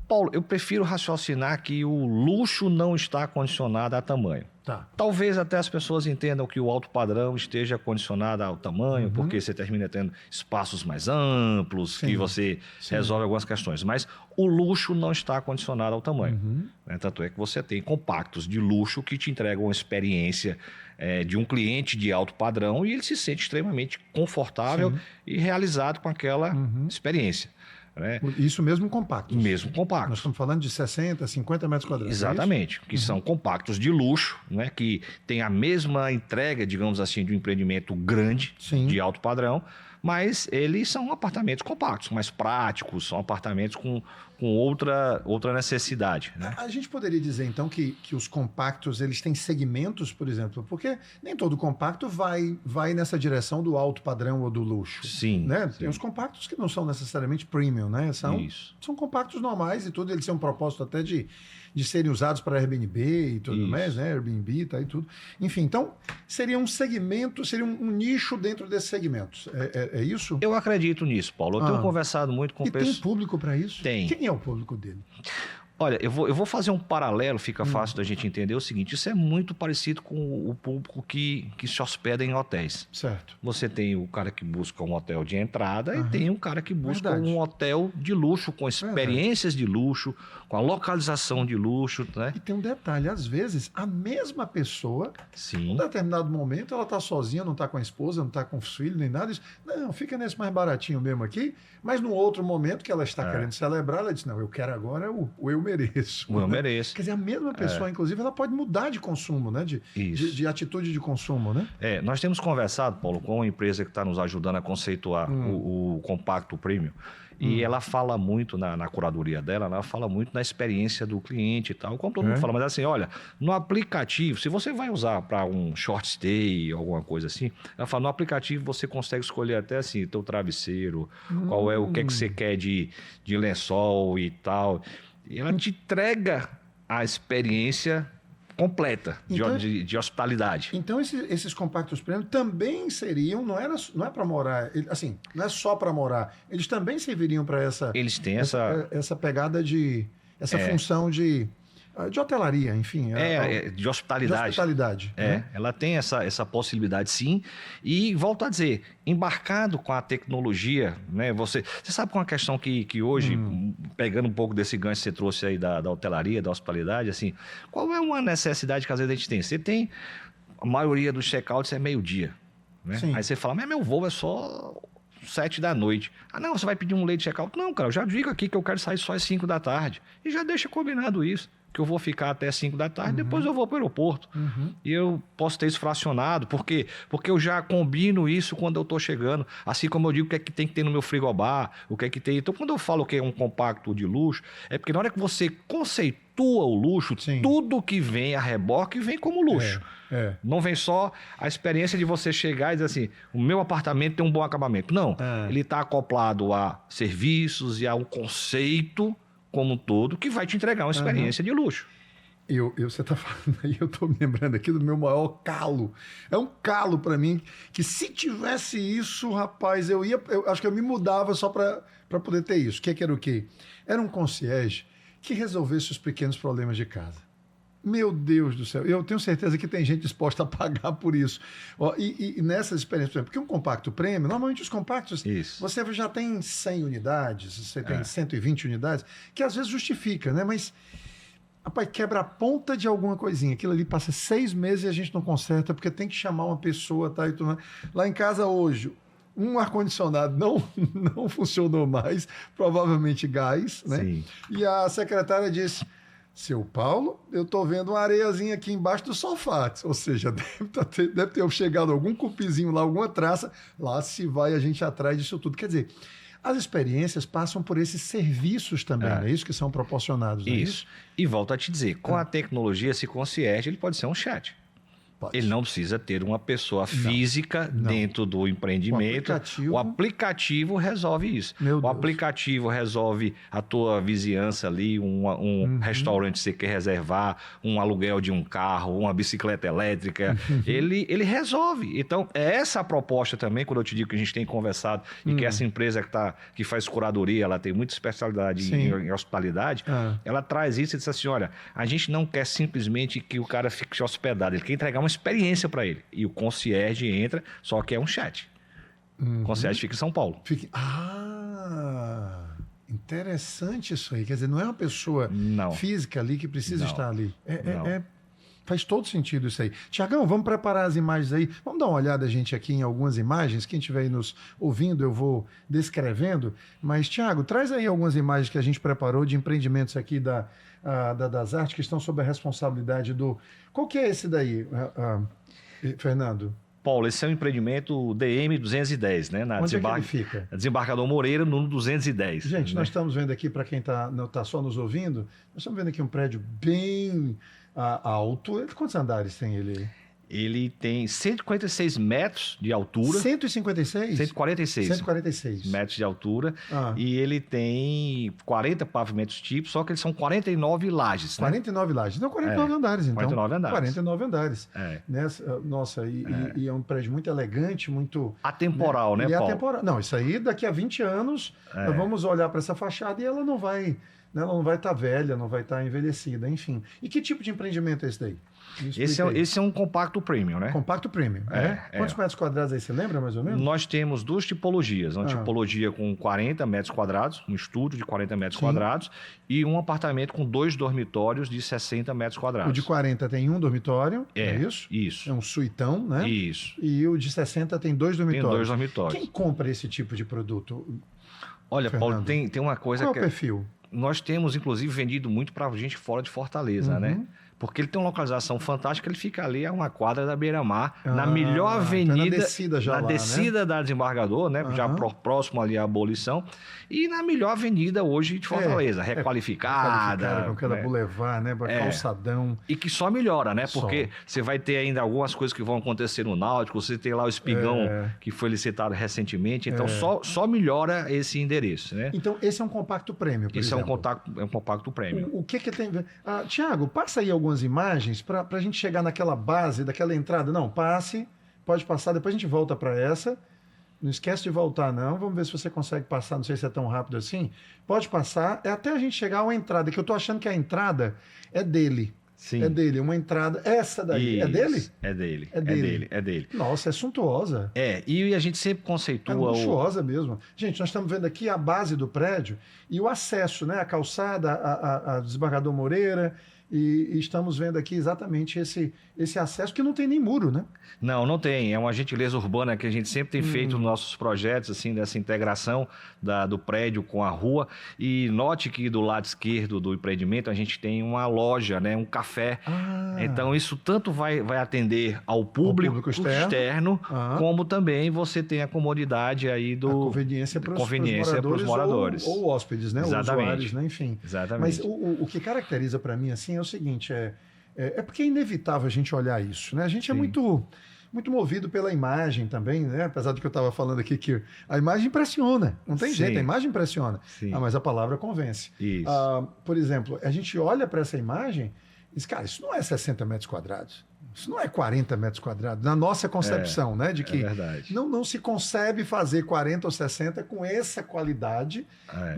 Paulo, eu prefiro raciocinar que o luxo não está condicionado a tamanho. Tá. Talvez até as pessoas entendam que o alto padrão esteja condicionado ao tamanho, porque você termina tendo espaços mais amplos, que você resolve algumas questões. Mas o luxo não está condicionado ao tamanho. Né? Tanto é que você tem compactos de luxo que te entregam uma experiência de um cliente de alto padrão e ele se sente extremamente confortável e realizado com aquela experiência. Né? Isso mesmo compactos. Mesmo compactos. Nós estamos falando de 60, 50 metros quadrados. Exatamente, que são compactos de luxo, né? Que tem a mesma entrega, digamos assim, de um empreendimento grande, de alto padrão, mas eles são apartamentos compactos, mais práticos, são apartamentos com outra necessidade. Né? A gente poderia dizer, então, que os compactos eles têm segmentos, por exemplo, porque nem todo compacto vai nessa direção do alto padrão ou do luxo. Sim. Né? Tem os compactos que não são necessariamente premium, né? São compactos normais e tudo, eles têm um propósito até de serem usados para Airbnb e tudo mais, né? Airbnb, tá e tudo. Enfim, então, seria um segmento, seria um nicho dentro desses segmentos. É isso? Eu acredito nisso, Paulo. Eu tenho conversado muito com pessoas... E tem público para isso? Tem. Quem é o público dele? Olha, eu vou fazer um paralelo, fica fácil da gente entender o seguinte, isso é muito parecido com o público que se hospeda em hotéis. Certo. Você tem o cara que busca um hotel de entrada e tem um cara que busca um hotel de luxo, com experiências de luxo, com a localização de luxo, né? E tem um detalhe, às vezes, a mesma pessoa, em um determinado momento, ela está sozinha, não está com a esposa, não está com os filhos, nem nada, diz, não, fica nesse mais baratinho mesmo aqui, mas no outro momento que ela está querendo celebrar, ela diz, não, eu quero agora o eu mereço. O eu mereço. Quer dizer, a mesma pessoa, inclusive, ela pode mudar de consumo, né? De atitude de consumo, né? Nós temos conversado, Paulo, com uma empresa que está nos ajudando a conceituar o Compacto Premium. E ela fala muito na curadoria dela, ela fala muito na experiência do cliente e tal, como todo mundo fala. Mas assim, olha, no aplicativo, se você vai usar para um short stay, alguma coisa assim, ela fala, no aplicativo você consegue escolher até assim, teu travesseiro, qual é o que você quer de lençol e tal. E ela te entrega a experiência completa de hospitalidade. Então, esses compactos premium também seriam, não é para morar, assim, não é só para morar, eles também serviriam para Eles têm essa pegada essa função de hotelaria, enfim. De hospitalidade. De hospitalidade. Ela tem essa possibilidade, sim. E, volto a dizer, embarcado com a tecnologia, né? Você sabe com a questão que hoje, pegando um pouco desse gancho que você trouxe aí da hotelaria, da hospitalidade, assim, qual é uma necessidade que às vezes a gente tem? Você tem, a maioria dos check-outs é meio-dia, né? Aí você fala, mas meu voo é só 7 da noite. Ah, não, você vai pedir um late check-out? Não, cara, eu já digo aqui que eu quero sair só às 5 da tarde. E já deixa combinado isso, que eu vou ficar até 5 da tarde, depois eu vou para o aeroporto. E eu posso ter isso fracionado. Por quê? Porque eu já combino isso quando eu estou chegando. Assim como eu digo o que é que tem que ter no meu frigobar, o que é que tem. Então, quando eu falo que é um compacto de luxo, é porque na hora que você conceitua o luxo, tudo que vem a reboque vem como luxo. Não vem só a experiência de você chegar e dizer assim, o meu apartamento tem um bom acabamento. Não, ele está acoplado a serviços e a um conceito como um todo, que vai te entregar uma experiência de luxo. Você está falando aí, eu estou me lembrando aqui do meu maior calo. É um calo para mim, que se tivesse isso, rapaz, eu acho que eu me mudava só para poder ter isso. O que era o quê? Era um concierge que resolvesse os pequenos problemas de casa. Meu Deus do céu, eu tenho certeza que tem gente disposta a pagar por isso. E nessas experiências, por exemplo, porque um compacto premium, normalmente os compactos, você já tem 100 unidades, você tem 120 unidades, que às vezes justifica, né? Mas, rapaz, quebra a ponta de alguma coisinha. Aquilo ali passa 6 meses e a gente não conserta, porque tem que chamar uma pessoa, tá? E tudo mais. Lá em casa hoje, um ar-condicionado não funcionou mais, provavelmente gás, né? Sim. E a secretária disse... Seu Paulo, eu estou vendo uma areiazinha aqui embaixo do sofá. Ou seja, deve ter chegado algum cupizinho lá, alguma traça. Lá se vai a gente atrás disso tudo. Quer dizer, as experiências passam por esses serviços também, não é isso que são proporcionados? Não é isso. E volto a te dizer, com a tecnologia, esse concierge, ele pode ser um chat. Ele não precisa ter uma pessoa física dentro do empreendimento. O aplicativo resolve isso. O aplicativo resolve a tua vizinhança ali, um restaurante que você quer reservar, um aluguel de um carro, uma bicicleta elétrica. Ele resolve. Então, é essa a proposta também, quando eu te digo que a gente tem conversado e que essa empresa que faz curadoria, ela tem muita especialidade em hospitalidade, ela traz isso e diz assim, olha, a gente não quer simplesmente que o cara fique hospedado, ele quer entregar uma experiência para ele. E o concierge entra, só que é um chat. O concierge fica em São Paulo. Interessante isso aí. Quer dizer, não é uma pessoa física ali que precisa estar ali. Faz todo sentido isso aí. Tiagão, vamos preparar as imagens aí. Vamos dar uma olhada, gente, aqui em algumas imagens. Quem estiver aí nos ouvindo, eu vou descrevendo. Mas, Tiago, traz aí algumas imagens que a gente preparou de empreendimentos aqui da Dazarte que estão sob a responsabilidade do... Qual que é esse daí, Fernando? Paulo, esse é um empreendimento DM210, né? Onde é que ele fica? Desembarcador Moreira, no 210. Gente, nós estamos vendo aqui, para quem tá só nos ouvindo, nós estamos vendo aqui um prédio bem alto. Quantos andares tem ele? Ele tem 146 metros de altura. 156? 146. 146 metros de altura. E ele tem 40 pavimentos tipos, só que eles são 49 lajes. 49 lajes. Então, 49 andares, então. 49 andares. 49 andares. Nossa, e é um prédio muito elegante, muito... Atemporal, né, Paulo? Atemporal. Não, isso aí, daqui a 20 anos, nós vamos olhar para essa fachada e ela não vai... Ela não vai estar velha, não vai estar envelhecida, enfim. E que tipo de empreendimento é esse daí? Esse é um compacto premium, né? Compacto premium, Quantos metros quadrados aí, você lembra mais ou menos? Nós temos 2 tipologias. Uma tipologia com 40 metros quadrados, um estúdio de 40 metros quadrados e um apartamento com 2 dormitórios de 60 metros quadrados. O de 40 tem um dormitório, é isso? Isso. É um suitão, né? Isso. E o de 60 tem 2 dormitórios. Tem 2 dormitórios. Quem compra esse tipo de produto? Olha, Fernando, Paulo, tem uma coisa Qual é o perfil? nós temos, inclusive, vendido muito para gente fora de Fortaleza, né? Porque ele tem uma localização fantástica, ele fica ali a uma quadra da Beira-Mar, na melhor avenida, então na descida, já lá, descida, né? Da Desembargador, né? Já próximo ali à Abolição, e na melhor avenida hoje de Fortaleza, requalificada. Com cada boulevard, né? Calçadão. E que só melhora, né? Porque você vai ter ainda algumas coisas que vão acontecer no Náutico, você tem lá o Espigão, que foi licitado recentemente, então só melhora esse endereço, né? Então esse é um compacto prêmio, por exemplo. É um compacto prêmio. O que tem... Tiago, passa aí algumas imagens para a gente chegar naquela base, daquela entrada. Não, passe, pode passar, depois a gente volta para essa. Não esquece de voltar, não. Vamos ver se você consegue passar, não sei se é tão rápido assim. Pode passar, até a gente chegar a uma entrada, que eu estou achando que a entrada é dele. Sim. É dele, uma entrada. Essa daí, Isso, é dele? É dele. Nossa, é suntuosa. E a gente sempre conceitua... É luxuosa mesmo. Gente, nós estamos vendo aqui a base do prédio e o acesso, né? A calçada, a Desembargador Moreira... E estamos vendo aqui exatamente esse acesso que não tem nem muro, né? Não tem. É uma gentileza urbana que a gente sempre tem feito nos nossos projetos, assim, dessa integração do prédio com a rua. E note que do lado esquerdo do empreendimento a gente tem uma loja, né? Um café. Então isso tanto vai atender ao público externo como também você tem a comodidade aí a conveniência para os moradores. Ou hóspedes, né? Exatamente. Ou usuários, né? Enfim. Exatamente. Mas o que caracteriza para mim assim é o seguinte, é porque é inevitável a gente olhar isso, né? A gente é muito movido pela imagem também, né? Apesar de que eu estava falando aqui que a imagem impressiona, não tem jeito, a imagem impressiona, mas a palavra convence. Isso. Por exemplo, a gente olha para essa imagem e diz, cara, isso não é 60 metros quadrados. Isso não é 40 metros quadrados, na nossa concepção, né? De que não se concebe fazer 40 ou 60 com essa qualidade,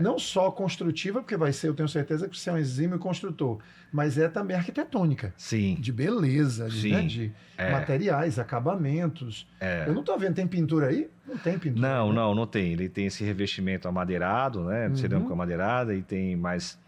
não só construtiva, porque vai ser, eu tenho certeza que você é um exímio construtor, mas é também arquitetônica. Sim. De beleza, de materiais, acabamentos. Eu não estou vendo, tem pintura aí? Não tem pintura. Não tem. Ele tem esse revestimento amadeirado, né? Cerâmica amadeirada e tem mais...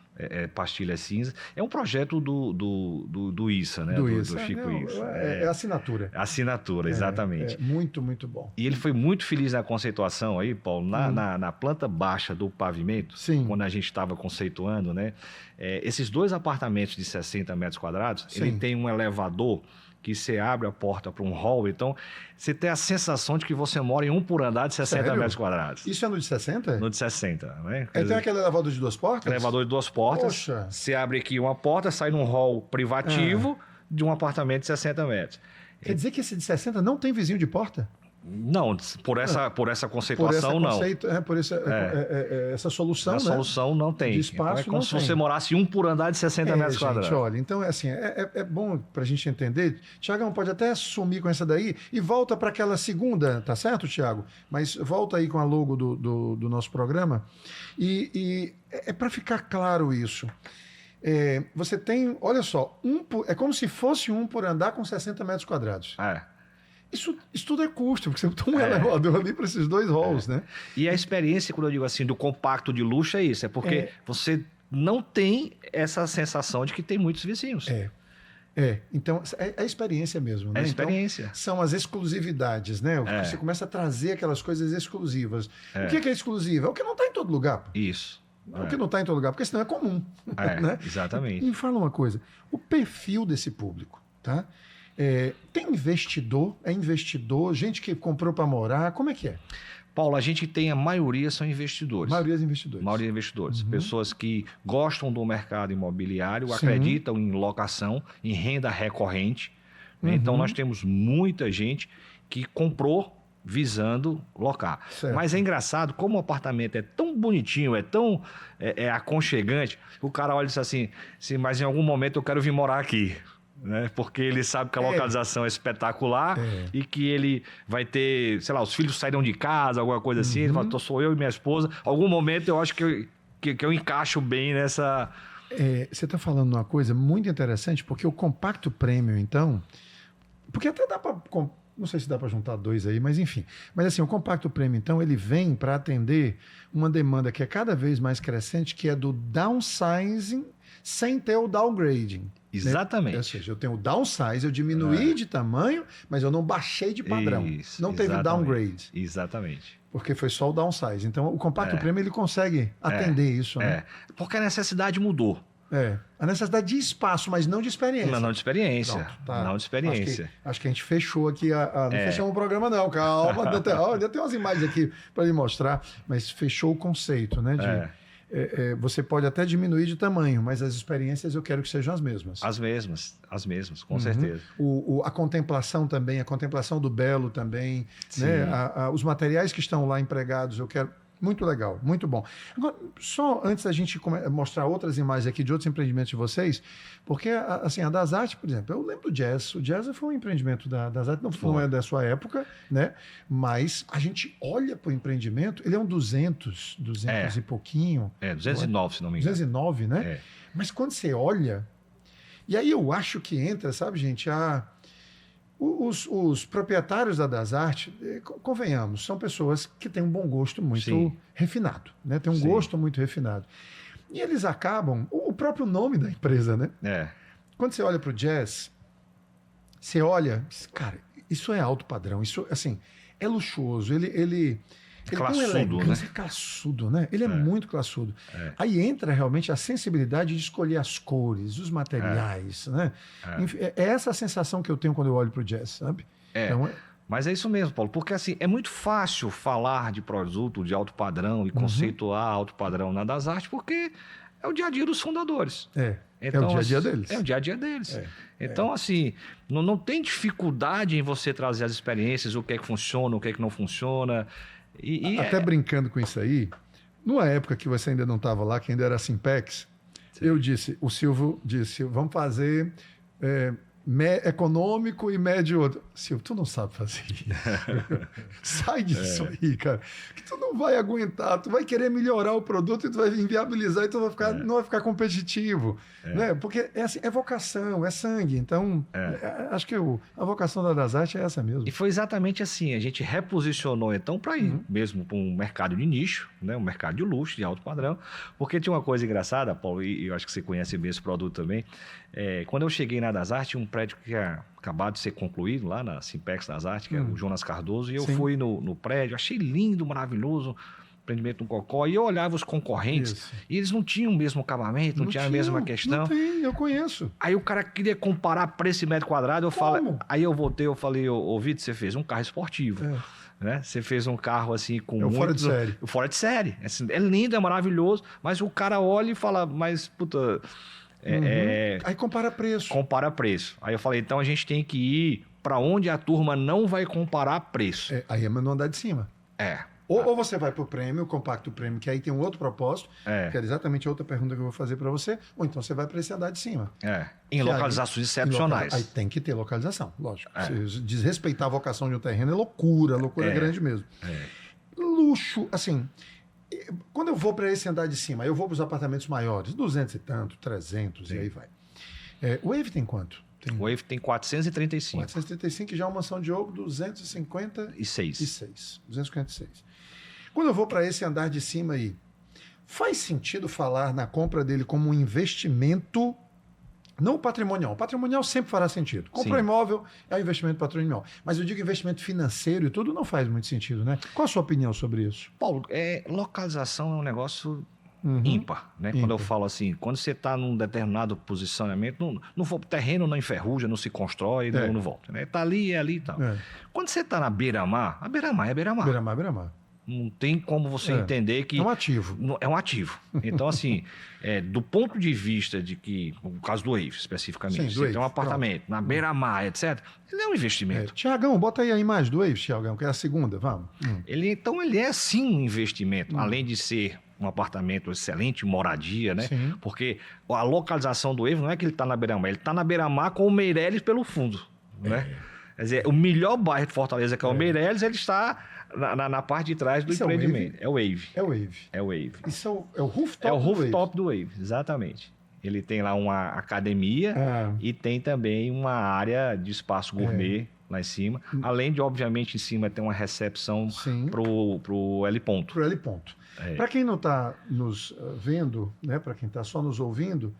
pastilha cinza. É um projeto do Issa, né? Do Chico Issa. É assinatura. Assinatura, exatamente. Muito, muito bom. E ele foi muito feliz na conceituação aí, Paulo, na planta baixa do pavimento, quando a gente estava conceituando, né? Esses 2 apartamentos de 60 metros quadrados, ele tem um elevador que você abre a porta para um hall, então você tem a sensação de que você mora em um por andar de 60 metros quadrados. Isso é no de 60? No de 60, né? Tem aquele elevador de 2 portas? Elevador de 2 portas. Poxa. Você abre aqui uma porta, sai num hall privativo de um apartamento de 60 metros. Quer dizer que esse de 60 não tem vizinho de porta? Não, por essa conceituação, não. Por essa solução, A solução não tem. De espaço, então é como se você morasse um por andar de 60 metros quadrados. Olha, então é bom para a gente entender. Tiagão, pode até sumir com essa daí e volta para aquela segunda, tá certo, Tiago? Mas volta aí com a logo do nosso programa. E é para ficar claro isso. Você tem, olha só, é como se fosse um por andar com 60 metros quadrados. Isso tudo é custo, porque você botou um elevador ali para esses 2 halls, né? E a experiência, quando eu digo assim, do compacto de luxo é isso, porque você não tem essa sensação de que tem muitos vizinhos. Então é a experiência mesmo, né? É a experiência. Então, são as exclusividades, né? Você começa a trazer aquelas coisas exclusivas. O que é exclusivo? É o que não está em todo lugar. Isso. O que não está em todo lugar, porque senão é comum. Né? Exatamente. E me fala uma coisa, o perfil desse público, tá? Tem investidor? É investidor? Gente que comprou para morar? Como é que é? Paulo, a gente tem a maioria são investidores. Maioria de investidores. Pessoas que gostam do mercado imobiliário, acreditam em locação, em renda recorrente. Então, nós temos muita gente que comprou visando locar. Certo. Mas é engraçado, como o apartamento é tão bonitinho, é tão aconchegante, o cara olha e diz assim, mas em algum momento eu quero vir morar aqui. Né? Porque ele sabe que a localização é espetacular e que ele vai ter, sei lá, os filhos saíram de casa, alguma coisa assim, ele fala, sou eu e minha esposa. Algum momento eu acho que eu encaixo bem nessa... Você está falando uma coisa muito interessante, porque o compacto premium, então... Porque até dá para Não sei se dá para juntar dois aí, mas enfim. Mas assim, o compacto premium, então, ele vem para atender uma demanda que é cada vez mais crescente, que é do downsizing sem ter o downgrading. Exatamente. Né? Ou seja, eu tenho o downsize, eu diminuí de tamanho, mas eu não baixei de padrão. Isso, não teve downgrade. Exatamente. Porque foi só o downsize. Então, o compacto premium, ele consegue atender isso, né? Porque a necessidade mudou. A necessidade de espaço, mas não de experiência. Não de experiência. Pronto, tá. Não de experiência. Acho que a gente fechou aqui. Não fechamos o programa, não. Calma. Ainda tem umas imagens aqui para lhe mostrar, mas fechou o conceito, né? Você pode até diminuir de tamanho, mas as experiências eu quero que sejam as mesmas. As mesmas, com certeza. A contemplação também, a contemplação do belo também, né? Os materiais que estão lá empregados, eu quero. Muito legal, muito bom. Agora, só antes da gente mostrar outras imagens aqui de outros empreendimentos de vocês, porque assim, a Das Arte, por exemplo, eu lembro do Jazz. O Jazz foi um empreendimento da Das Arte, não é da sua época, né? Mas a gente olha para o empreendimento, ele é um 200 e pouquinho. 209, se não me engano. 209, né? Mas quando você olha, e aí eu acho que entra, sabe, gente, os proprietários da Das Arte, convenhamos, são pessoas que têm um bom gosto muito refinado, né? Tem um gosto muito refinado. E eles acabam, o próprio nome da empresa, né? Quando você olha para o Jazz, você olha, cara, isso é alto padrão, isso, assim, é luxuoso, ele classudo, tem uma elegância, né? Classudo, né? Ele é muito classudo. Aí entra realmente a sensibilidade de escolher as cores, os materiais, né? Enfim, é essa a sensação que eu tenho quando eu olho para o Jazz, sabe? Então, mas é isso mesmo, Paulo, porque assim, é muito fácil falar de produto de alto padrão e conceituar alto padrão na Das Artes, porque é o dia a dia dos fundadores. Então, é o dia a dia deles. É o dia a dia deles. Então, assim, não tem dificuldade em você trazer as experiências, o que é que funciona, o que é que não funciona. Até brincando com isso aí, numa época que você ainda não estava lá, que ainda era Simpex, o Silvio disse, vamos fazer econômico e médio. Silvio, tu não sabe fazer isso. Sai disso aí, cara. Que tu não vai aguentar, tu vai querer melhorar o produto e tu vai inviabilizar e tu não vai ficar competitivo. Né? Porque é vocação, é sangue. Então, acho que a vocação da Das Artes é essa mesmo. E foi exatamente assim, a gente reposicionou então para ir mesmo para um mercado de nicho, né? Um mercado de luxo, de alto padrão. Porque tinha uma coisa engraçada, Paulo, e eu acho que você conhece bem esse produto também. Quando eu cheguei na Das Artes, um prédio que tinha acabado de ser concluído lá na Simpex Das Artes, que é o Jonas Cardoso, e eu fui no prédio, achei lindo, maravilhoso, empreendimento no Cocó, e eu olhava os concorrentes, e eles não tinham o mesmo acabamento, não tinham a mesma questão. Não tem, eu conheço. Aí o cara queria comparar preço e metro quadrado, aí eu voltei, eu falei, ô Vitor, você fez um carro esportivo. Né? Você fez um carro assim com muito... fora de série. O fora de série. Assim, é lindo, é maravilhoso, mas o cara olha e fala, mas puta... Aí compara preço. Compara preço. Aí eu falei, então a gente tem que ir para onde a turma não vai comparar preço. Aí é no andar de cima. Ou você vai para o prêmio, o compacto prêmio, que aí tem um outro propósito, que era exatamente a outra pergunta que eu vou fazer para você, ou então você vai para esse andar de cima. Em localizações excepcionais. Aí tem que ter localização, lógico. Se desrespeitar a vocação de um terreno é loucura grande mesmo. Luxo, assim... Quando eu vou para esse andar de cima, eu vou para os apartamentos maiores, 200 e tanto, 300, e aí vai. O Wave tem quanto? O Wave tem 435. 435 e já uma mansão de ouro, 256. 256. Quando eu vou para esse andar de cima aí, faz sentido falar na compra dele como um investimento, não patrimonial. O patrimonial sempre fará sentido. Comprar imóvel é um investimento patrimonial. Mas eu digo investimento financeiro e tudo não faz muito sentido, né? Qual a sua opinião sobre isso? Paulo, localização é um negócio ímpar, né? Quando eu falo assim, quando você está num determinado posicionamento, não for pro terreno, não enferruja, não se constrói, não volta. Né? Tá ali, é ali e tal. Quando você está na beira-mar, a beira-mar é beira-mar. Beira-mar. Não tem como você entender que... É um ativo. É um ativo. Então, assim, do ponto de vista de que, no caso do Wave, especificamente, você tem um apartamento na beira-mar, etc., ele é um investimento. Tiagão, bota aí a imagem do Wave, Tiagão, que é a segunda, vamos. Então, ele é sim um investimento, além de ser um apartamento excelente, moradia, né? Sim. Porque a localização do Wave não é que ele está na beira-mar, ele está na beira-mar com o Meireles pelo fundo, né? Quer dizer, o melhor bairro de Fortaleza, que é o Meireles, ele está na parte de trás do empreendimento. É o Wave. É o Wave. É o Wave. Isso é o rooftop do Wave. É o rooftop do Wave, exatamente. Ele tem lá uma academia e tem também uma área de espaço gourmet lá em cima. Além de, obviamente, em cima tem uma recepção pro L ponto. Pro L ponto. Para quem não está nos vendo, né, para quem está só nos ouvindo,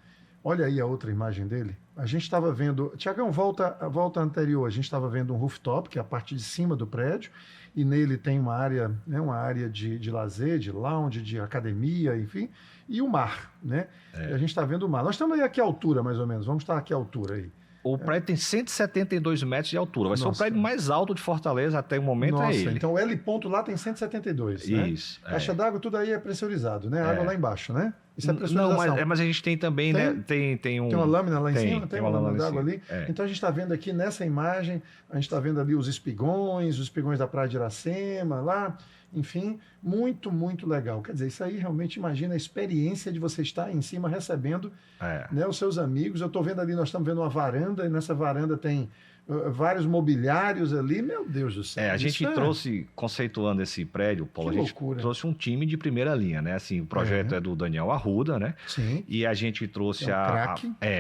olha aí a outra imagem dele. A gente estava vendo... Tiagão, volta anterior. A gente estava vendo um rooftop, que é a parte de cima do prédio, e nele tem uma área, né, uma área de lazer, de lounge, de academia, enfim, e o mar, né? A gente está vendo o mar. Nós estamos aí aqui à altura, mais ou menos. Vamos estar aqui à altura aí. O prédio tem 172 metros de altura. Vai ser o prédio mais alto de Fortaleza até o momento, é ele. Então o L ponto lá tem 172, né? Isso. Caixa d'água, tudo aí é pressurizado, né? Água lá embaixo, né? Isso é pressurização. Não, mas a gente tem também, né? Tem uma lâmina lá em cima? Tem uma lâmina d'água ali. Então a gente está vendo aqui nessa imagem, a gente está vendo ali os espigões da Praia de Iracema lá, enfim, muito, muito legal. Quer dizer, isso aí realmente, imagina a experiência de você estar em cima recebendo né, os seus amigos. Eu estou vendo ali, nós estamos vendo uma varanda, e nessa varanda tem vários mobiliários ali, meu Deus do céu. A gente trouxe, conceituando esse prédio, Paulo, a gente trouxe um time de primeira linha, né? Assim, o projeto é do Daniel Arruda, né? Sim. E a gente trouxe a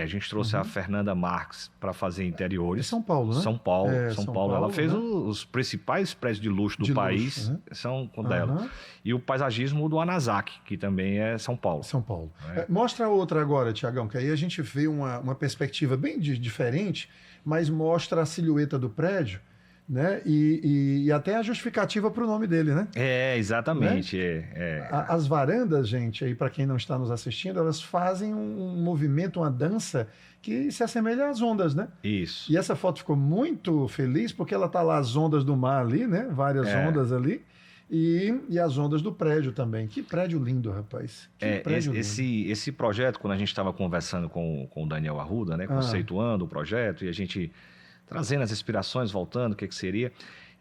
gente trouxe a Fernanda Marques para fazer interiores. É São Paulo, né? São Paulo. Ela fez os principais prédios de luxo do país, são com dela. E o paisagismo do Anazaki, que também é São Paulo. São Paulo. Mostra outra agora, Tiagão, que aí a gente vê uma perspectiva bem diferente, mas mostra a silhueta do prédio, né? E até a justificativa para o nome dele, né? Exatamente. Né? As varandas, gente, aí para quem não está nos assistindo, elas fazem um movimento, uma dança que se assemelha às ondas, né? Isso. E essa foto ficou muito feliz porque ela tá lá as ondas do mar ali, né? Várias ondas ali. E as ondas do prédio também. Que prédio lindo, rapaz. Esse projeto, quando a gente estava conversando com o Daniel Arruda, né, conceituando o projeto, e a gente trazendo as inspirações, voltando, o que seria...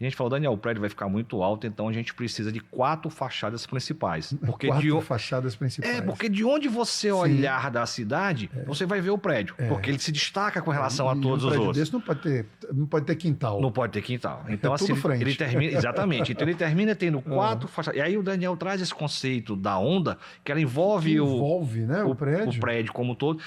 A gente falou, Daniel, o prédio vai ficar muito alto, então a gente precisa de 4 fachadas principais. Porque 4 fachadas principais. Porque de onde você olhar da cidade, você vai ver o prédio. Porque ele se destaca com relação a todos os outros. Desse não pode ter quintal. Não pode ter quintal. Então, assim, tudo frente. ele termina... Exatamente. Então, ele termina tendo 4 fachadas. E aí o Daniel traz esse conceito da onda, que ela envolve né, o prédio. O prédio como um todo.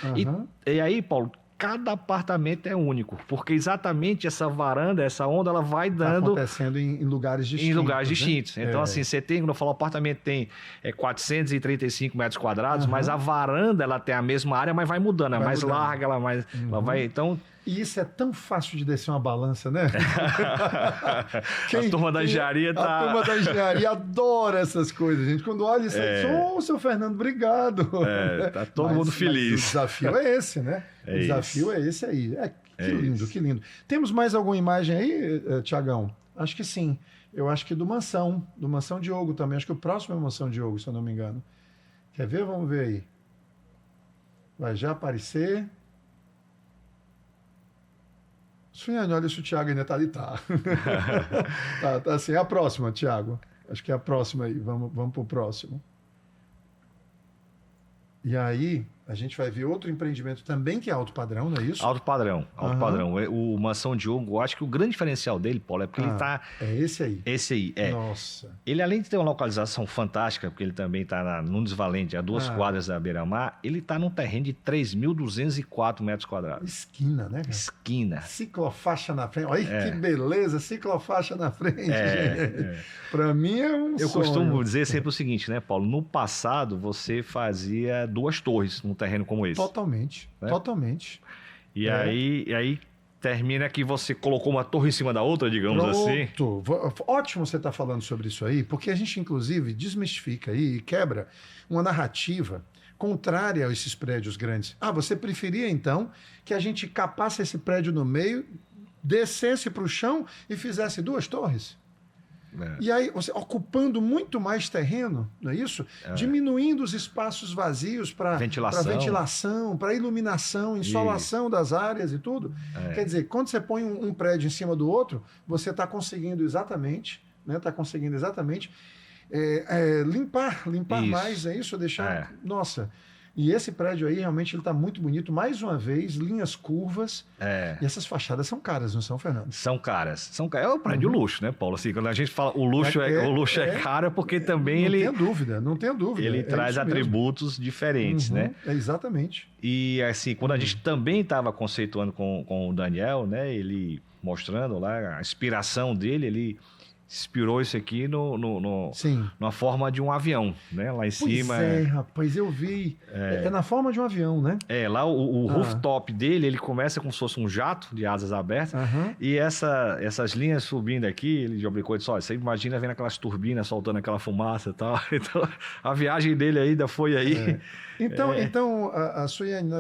E aí, Paulo... Cada apartamento é único, porque exatamente essa varanda, essa onda, ela vai dando... acontecendo em lugares distintos. Em lugares distintos. Né? Então, assim, você tem, quando eu falo apartamento, tem 435 metros quadrados, mas a varanda, ela tem a mesma área, mas vai mudando. É mais larga, ela vai... Então... E isso é tão fácil de descer uma balança, né? A turma da engenharia tá... A turma da engenharia adora essas coisas, gente. Quando olha isso, seu Fernando, obrigado. Tá todo mundo feliz. Mas o desafio é esse, né? O desafio é esse aí. Que lindo, que lindo. Temos mais alguma imagem aí, Tiagão? Acho que sim. Eu acho que do Mansão Diogo também. Acho que o próximo é o Mansão Diogo, se eu não me engano. Quer ver? Vamos ver aí. Vai já aparecer... Suiane, olha se o Thiago ainda está ali, tá assim, é a próxima, Thiago. Acho que é a próxima aí, vamos para o próximo. E aí, a gente vai ver outro empreendimento também que é alto padrão, não é isso? Alto padrão. O Mansão Diogo, eu acho que o grande diferencial dele, Paulo, é porque ele tá... É esse aí. Esse aí, Nossa. Ele, além de ter uma localização fantástica, porque ele também está na Nunes Valente, a 2 quadras da Beira-Mar, ele está num terreno de 3.204 metros quadrados. Esquina, né, cara? Esquina. Ciclofaixa na frente. Olha que beleza, ciclofaixa na frente, gente. Para mim é um sonho. Eu costumo dizer sempre o seguinte, né, Paulo? No passado, você fazia 2 torres num terreno como esse. Totalmente, né? Totalmente. E aí termina que você colocou uma torre em cima da outra, digamos assim. Ótimo você estar falando sobre isso aí, porque a gente, inclusive, desmistifica aí e quebra uma narrativa contrária a esses prédios grandes. Você preferia, então, que a gente capasse esse prédio no meio, descesse para o chão e fizesse 2 torres? E aí, você ocupando muito mais terreno, não é isso? Diminuindo os espaços vazios para ventilação, para iluminação, insolação das áreas e tudo. Quer dizer, quando você põe um prédio em cima do outro, você está conseguindo exatamente, né? limpar mais, é isso? Deixar... Nossa, E esse prédio aí, realmente, ele está muito bonito. Mais uma vez, linhas curvas. E essas fachadas são caras, não são, Fernando? São caras. É um prédio luxo, né, Paulo? Assim, quando a gente fala o luxo é caro, porque também ele... Não tenha dúvida. Ele traz atributos diferentes, né? Exatamente. E, assim, quando a gente também estava conceituando com o Daniel, né? Ele mostrando lá a inspiração dele, ele... inspirou isso aqui na forma de um avião, né? Lá em cima. Rapaz, eu vi. É na forma de um avião, né? Lá o rooftop dele, ele começa como se fosse um jato de asas abertas. E essas linhas subindo aqui, ele já brincou e disse, olha, você imagina vendo aquelas turbinas soltando aquela fumaça e tal. Então, a viagem dele ainda foi aí. Então a Suiane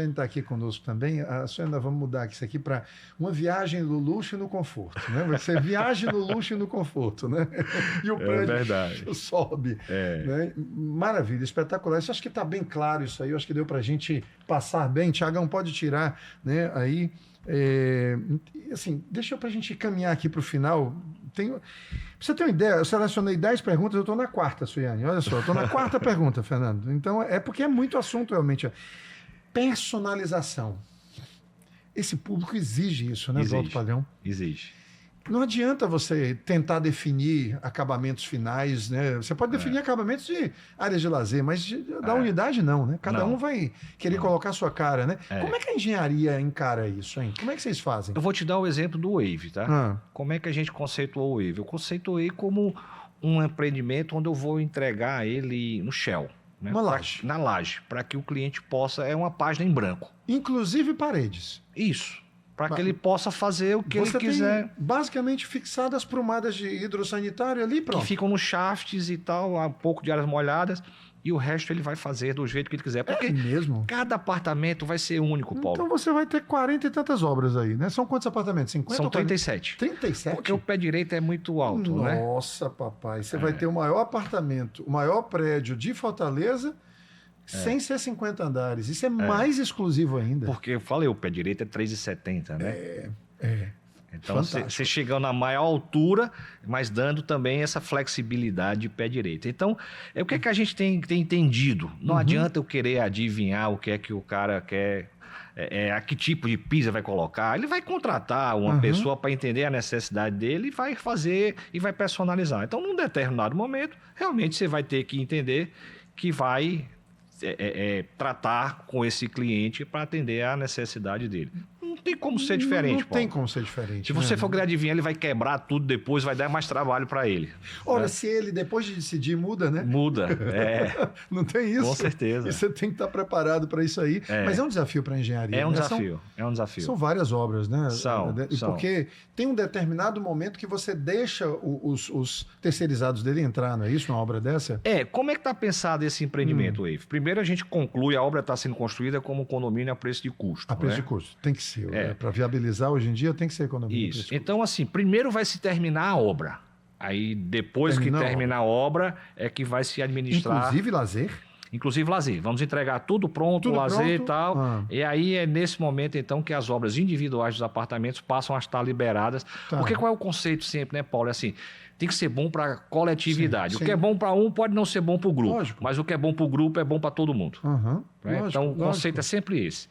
está aqui conosco também. A Suiane, nós vamos mudar isso aqui para uma viagem no luxo e no conforto, né? Vai ser viagem no luxo e no conforto, né? E o prédio sobe. Né? Maravilha, espetacular. Isso acho que está bem claro isso aí. Eu acho que deu para a gente passar bem. Tiagão, pode tirar, né? Aí, assim, deixa para a gente caminhar aqui para o final. Pra você ter uma ideia, eu selecionei 10 perguntas, eu estou na quarta, Suiane. Olha só, eu estou na quarta pergunta, Fernando. Então, é porque é muito assunto, realmente. Personalização. Esse público exige isso, né, do alto padrão? Exige. Não adianta você tentar definir acabamentos finais, né? Você pode definir acabamentos de áreas de lazer, mas da unidade não, né? Cada um vai querer colocar a sua cara, né? Como é que a engenharia encara isso, hein? Como é que vocês fazem? Eu vou te dar o exemplo do Wave, tá? Como é que a gente conceituou o Wave? Eu conceituei como um empreendimento onde eu vou entregar ele no Shell. Né? Na laje, para que o cliente possa... É uma página em branco. Inclusive paredes. Isso. Para que ele possa fazer o que ele quiser. Tem basicamente fixadas as prumadas de hidrossanitário ali, pronto. Que ficam nos shafts e tal, um pouco de áreas molhadas. E o resto ele vai fazer do jeito que ele quiser. Porque mesmo? Cada apartamento vai ser único, Paulo. Então você vai ter 40 e tantas obras aí, né? São quantos apartamentos? 50? São 37. 37? Porque o pé direito é muito alto, né? Nossa, papai. Você vai ter o maior apartamento, o maior prédio de Fortaleza... Sem ser 50 andares. Isso é mais exclusivo ainda. Porque eu falei, o pé direito é 3,70, né? Então, você chegando na maior altura, mas dando também essa flexibilidade de pé direito. Então, o que é que a gente tem entendido? Não adianta eu querer adivinhar o que é que o cara quer, a que tipo de piso vai colocar. Ele vai contratar uma pessoa para entender a necessidade dele e vai fazer e vai personalizar. Então, num determinado momento, realmente você vai ter que entender que vai... tratar com esse cliente para atender a necessidade dele. Não tem como ser diferente, Não tem como ser diferente. Se você for querer adivinhar, ele vai quebrar tudo depois, vai dar mais trabalho para ele. Olha, se ele, depois de decidir, muda, né? Muda, Não tem isso? Com certeza. E você tem que estar preparado para isso aí. Mas é um desafio para a engenharia. É um desafio, é um desafio. São várias obras, né? São. Porque tem um determinado momento que você deixa os terceirizados dele entrar, não é isso? Uma obra dessa? Como é que está pensado esse empreendimento, Wave? Primeiro a gente conclui, a obra está sendo construída como condomínio a preço de custo. A preço de custo, tem que ser. Para viabilizar hoje em dia tem que ser economia. Isso. Então, assim, primeiro vai se terminar a obra. Aí, depois que terminar a obra, é que vai se administrar... Inclusive lazer? Inclusive lazer. Vamos entregar tudo pronto, lazer e tal. E aí é nesse momento, então, que as obras individuais dos apartamentos passam a estar liberadas. Porque qual é o conceito sempre, né, Paulo? É assim, tem que ser bom para a coletividade. Sim. O que é bom para um pode não ser bom para o grupo. Lógico. Mas o que é bom para o grupo é bom para todo mundo. Lógico, então, o conceito é sempre esse.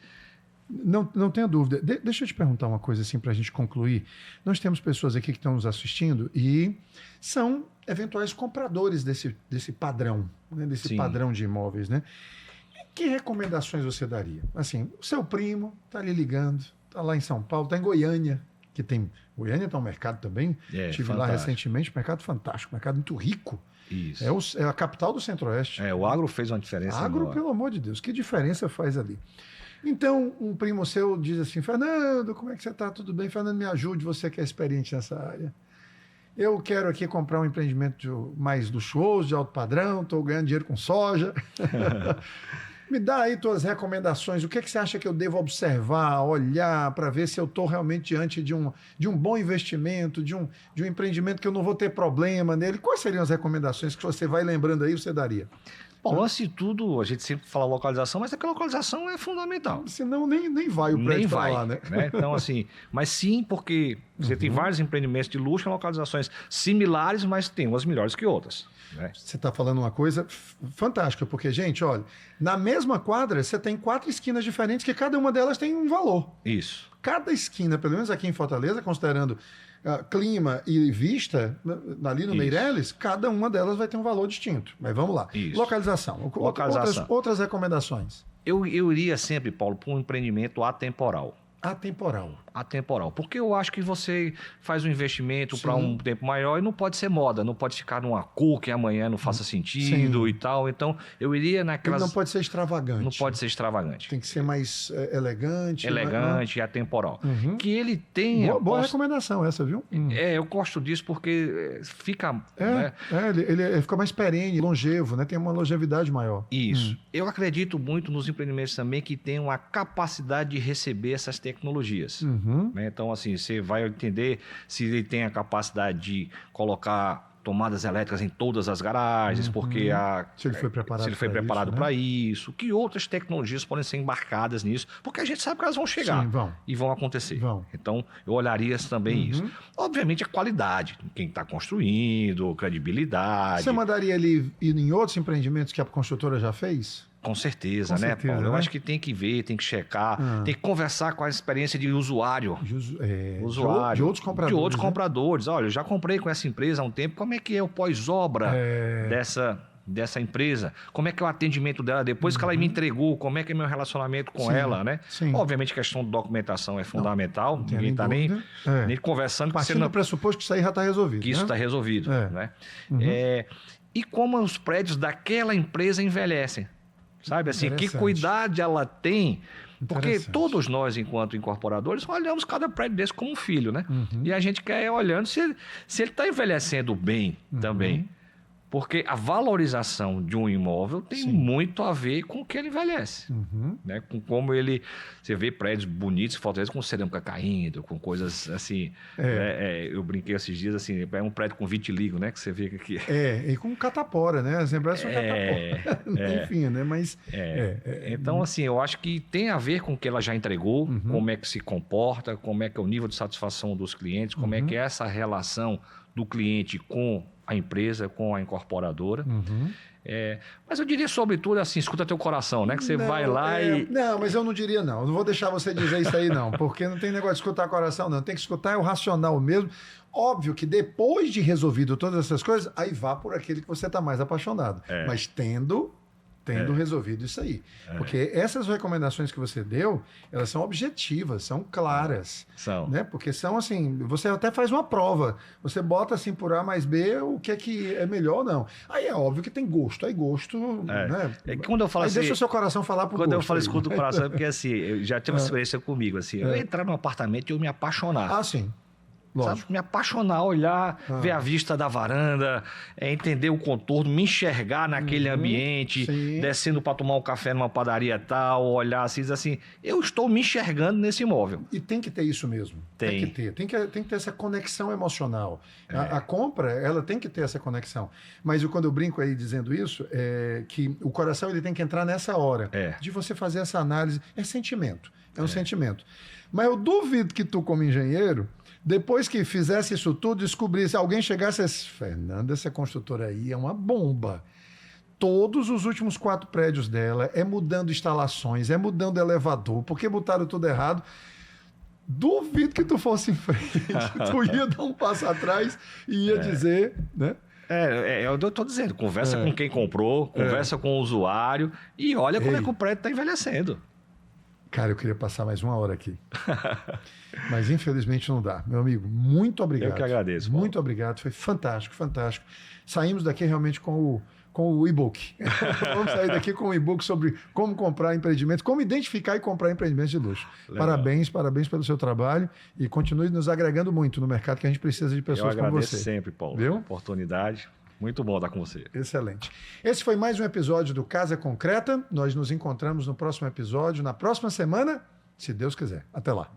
Não tenha dúvida. Deixa eu te perguntar uma coisa assim para a gente concluir. Nós temos pessoas aqui que estão nos assistindo e são eventuais compradores desse padrão, né? Desse padrão de imóveis, né? Que recomendações você daria? Assim, o seu primo está ali ligando, está lá em São Paulo, está em Goiânia, que tem... Goiânia está um mercado também. Estive lá recentemente, mercado fantástico, mercado muito rico. Isso. É a capital do Centro-Oeste. O agro fez uma diferença. Agro, pelo amor de Deus, que diferença faz ali? Então, um primo seu diz assim, Fernando, como é que você está? Tudo bem? Fernando, me ajude, você que é experiente nessa área. Eu quero aqui comprar um empreendimento mais luxuoso, de alto padrão, estou ganhando dinheiro com soja. Me dá aí tuas recomendações. O que é que você acha que eu devo observar, olhar, para ver se eu estou realmente diante de um bom investimento, de um empreendimento que eu não vou ter problema nele? Quais seriam as recomendações que você vai lembrando aí, você daria? Bom, antes de tudo, a gente sempre fala localização, mas é que a localização é fundamental. Senão nem vai o prédio para lá, né? Então, assim, mas sim, porque você tem vários empreendimentos de luxo em localizações similares, mas tem umas melhores que outras. Né? Você está falando uma coisa fantástica, porque, gente, olha, na mesma quadra você tem 4 esquinas diferentes que cada uma delas tem um valor. Isso. Cada esquina, pelo menos aqui em Fortaleza, considerando clima e vista, ali no Meireles, cada uma delas vai ter um valor distinto. Mas vamos lá. Isso. Localização. Outras recomendações. Eu iria sempre, Paulo, para um empreendimento atemporal. Atemporal. Porque eu acho que você faz um investimento para um tempo maior e não pode ser moda, não pode ficar numa cor que amanhã não faça sentido e tal. Então, eu iria naquelas... Não pode ser extravagante. Não pode ser extravagante. Tem que ser mais elegante. Elegante e atemporal. Que ele tenha... Boa recomendação essa, viu? Eu gosto disso porque fica... Ele fica mais perene, longevo, né? Tem uma longevidade maior. Isso. Eu acredito muito nos empreendimentos também que tenham a capacidade de receber essas tecnologias. Né? Então, assim, você vai entender se ele tem a capacidade de colocar tomadas elétricas em todas as garagens, porque se ele foi preparado para isso, que outras tecnologias podem ser embarcadas nisso, porque a gente sabe que elas vão chegar e vão acontecer. Então, eu olharia também isso. Obviamente, a qualidade, quem está construindo, credibilidade. Você mandaria ele ir em outros empreendimentos que a construtora já fez? Com certeza, né, Paulo? Eu acho que tem que ver, tem que checar, tem que conversar com a experiência de usuário. De outros compradores. De outros compradores. Olha, eu já comprei com essa empresa há um tempo. Como é que é o pós-obra dessa empresa? Como é que é o atendimento dela depois que ela me entregou? Como é que é meu relacionamento com ela, né? Obviamente, a questão de documentação é fundamental. Ninguém está nem conversando. Partindo do pressuposto que isso aí já está resolvido. Que isso está resolvido, né? E como os prédios daquela empresa envelhecem. Sabe, assim, que cuidado ela tem, porque todos nós, enquanto incorporadores, olhamos cada prédio desse como um filho, né? E a gente quer ir olhando se ele está envelhecendo bem também. Porque a valorização de um imóvel tem muito a ver com o que ele envelhece. Né? Com como ele... Você vê prédios bonitos, Fortaleza, com cerâmica caindo, com coisas assim... eu brinquei esses dias, assim, é um prédio com vitiligo, né? Que você vê aqui. E com catapora, né? As lembranças são catapora. Enfim, né? Mas... Então, assim, eu acho que tem a ver com o que ela já entregou, como é que se comporta, como é que é o nível de satisfação dos clientes, como é que é essa relação do cliente com a empresa, com a incorporadora. Mas eu diria, sobretudo, assim, escuta teu coração, né? Que você vai lá e... Não, mas eu não diria não. Eu não vou deixar você dizer isso aí, não. Porque não tem negócio de escutar coração, não. Tem que escutar o racional mesmo. Óbvio que depois de resolvido todas essas coisas, aí vá por aquele que você está mais apaixonado. Mas tendo resolvido isso aí. Porque essas recomendações que você deu, elas são objetivas, são claras. Né? Porque são assim, você até faz uma prova. Você bota assim por A mais B o que é melhor ou não. Aí é óbvio que tem gosto. Aí gosto, né? Quando eu falo aí assim, deixa o seu coração falar pro quando gosto. Eu falo escuta o coração, é porque assim, eu já tive uma experiência comigo, assim. Eu ia entrar num apartamento e eu me apaixonar. Sim. Sabe, me apaixonar, olhar, ver a vista da varanda, entender o contorno, me enxergar naquele ambiente, descendo para tomar um café numa padaria tal, olhar assim, eu estou me enxergando nesse imóvel. E tem que ter isso mesmo. Tem que ter essa conexão emocional. A compra, ela tem que ter essa conexão. Mas quando eu brinco aí dizendo isso, é que o coração ele tem que entrar nessa hora de você fazer essa análise. É sentimento, um sentimento. Mas eu duvido que tu, como engenheiro, depois que fizesse isso tudo, descobrisse, alguém chegasse e disse, Fernanda, essa construtora aí é uma bomba. Todos os últimos 4 prédios dela é mudando instalações, é mudando elevador, porque botaram tudo errado. Duvido que tu fosse em frente. Tu ia dar um passo atrás e ia dizer, né? Eu estou dizendo, conversa com quem comprou, conversa com o usuário e olha como é que o prédio está envelhecendo. Cara, eu queria passar mais 1 hora aqui. Mas infelizmente não dá. Meu amigo, muito obrigado. Eu que agradeço, Paulo. Muito obrigado, foi fantástico, fantástico. Saímos daqui realmente com o e-book. Vamos sair daqui com o e-book sobre como comprar empreendimentos, como identificar e comprar empreendimentos de luxo. Legal. Parabéns pelo seu trabalho e continue nos agregando muito no mercado, que a gente precisa de pessoas como você. Eu agradeço sempre, Paulo. Viu? Oportunidade. Muito bom estar com você. Excelente. Esse foi mais um episódio do Casa Concreta. Nós nos encontramos no próximo episódio, na próxima semana, se Deus quiser. Até lá.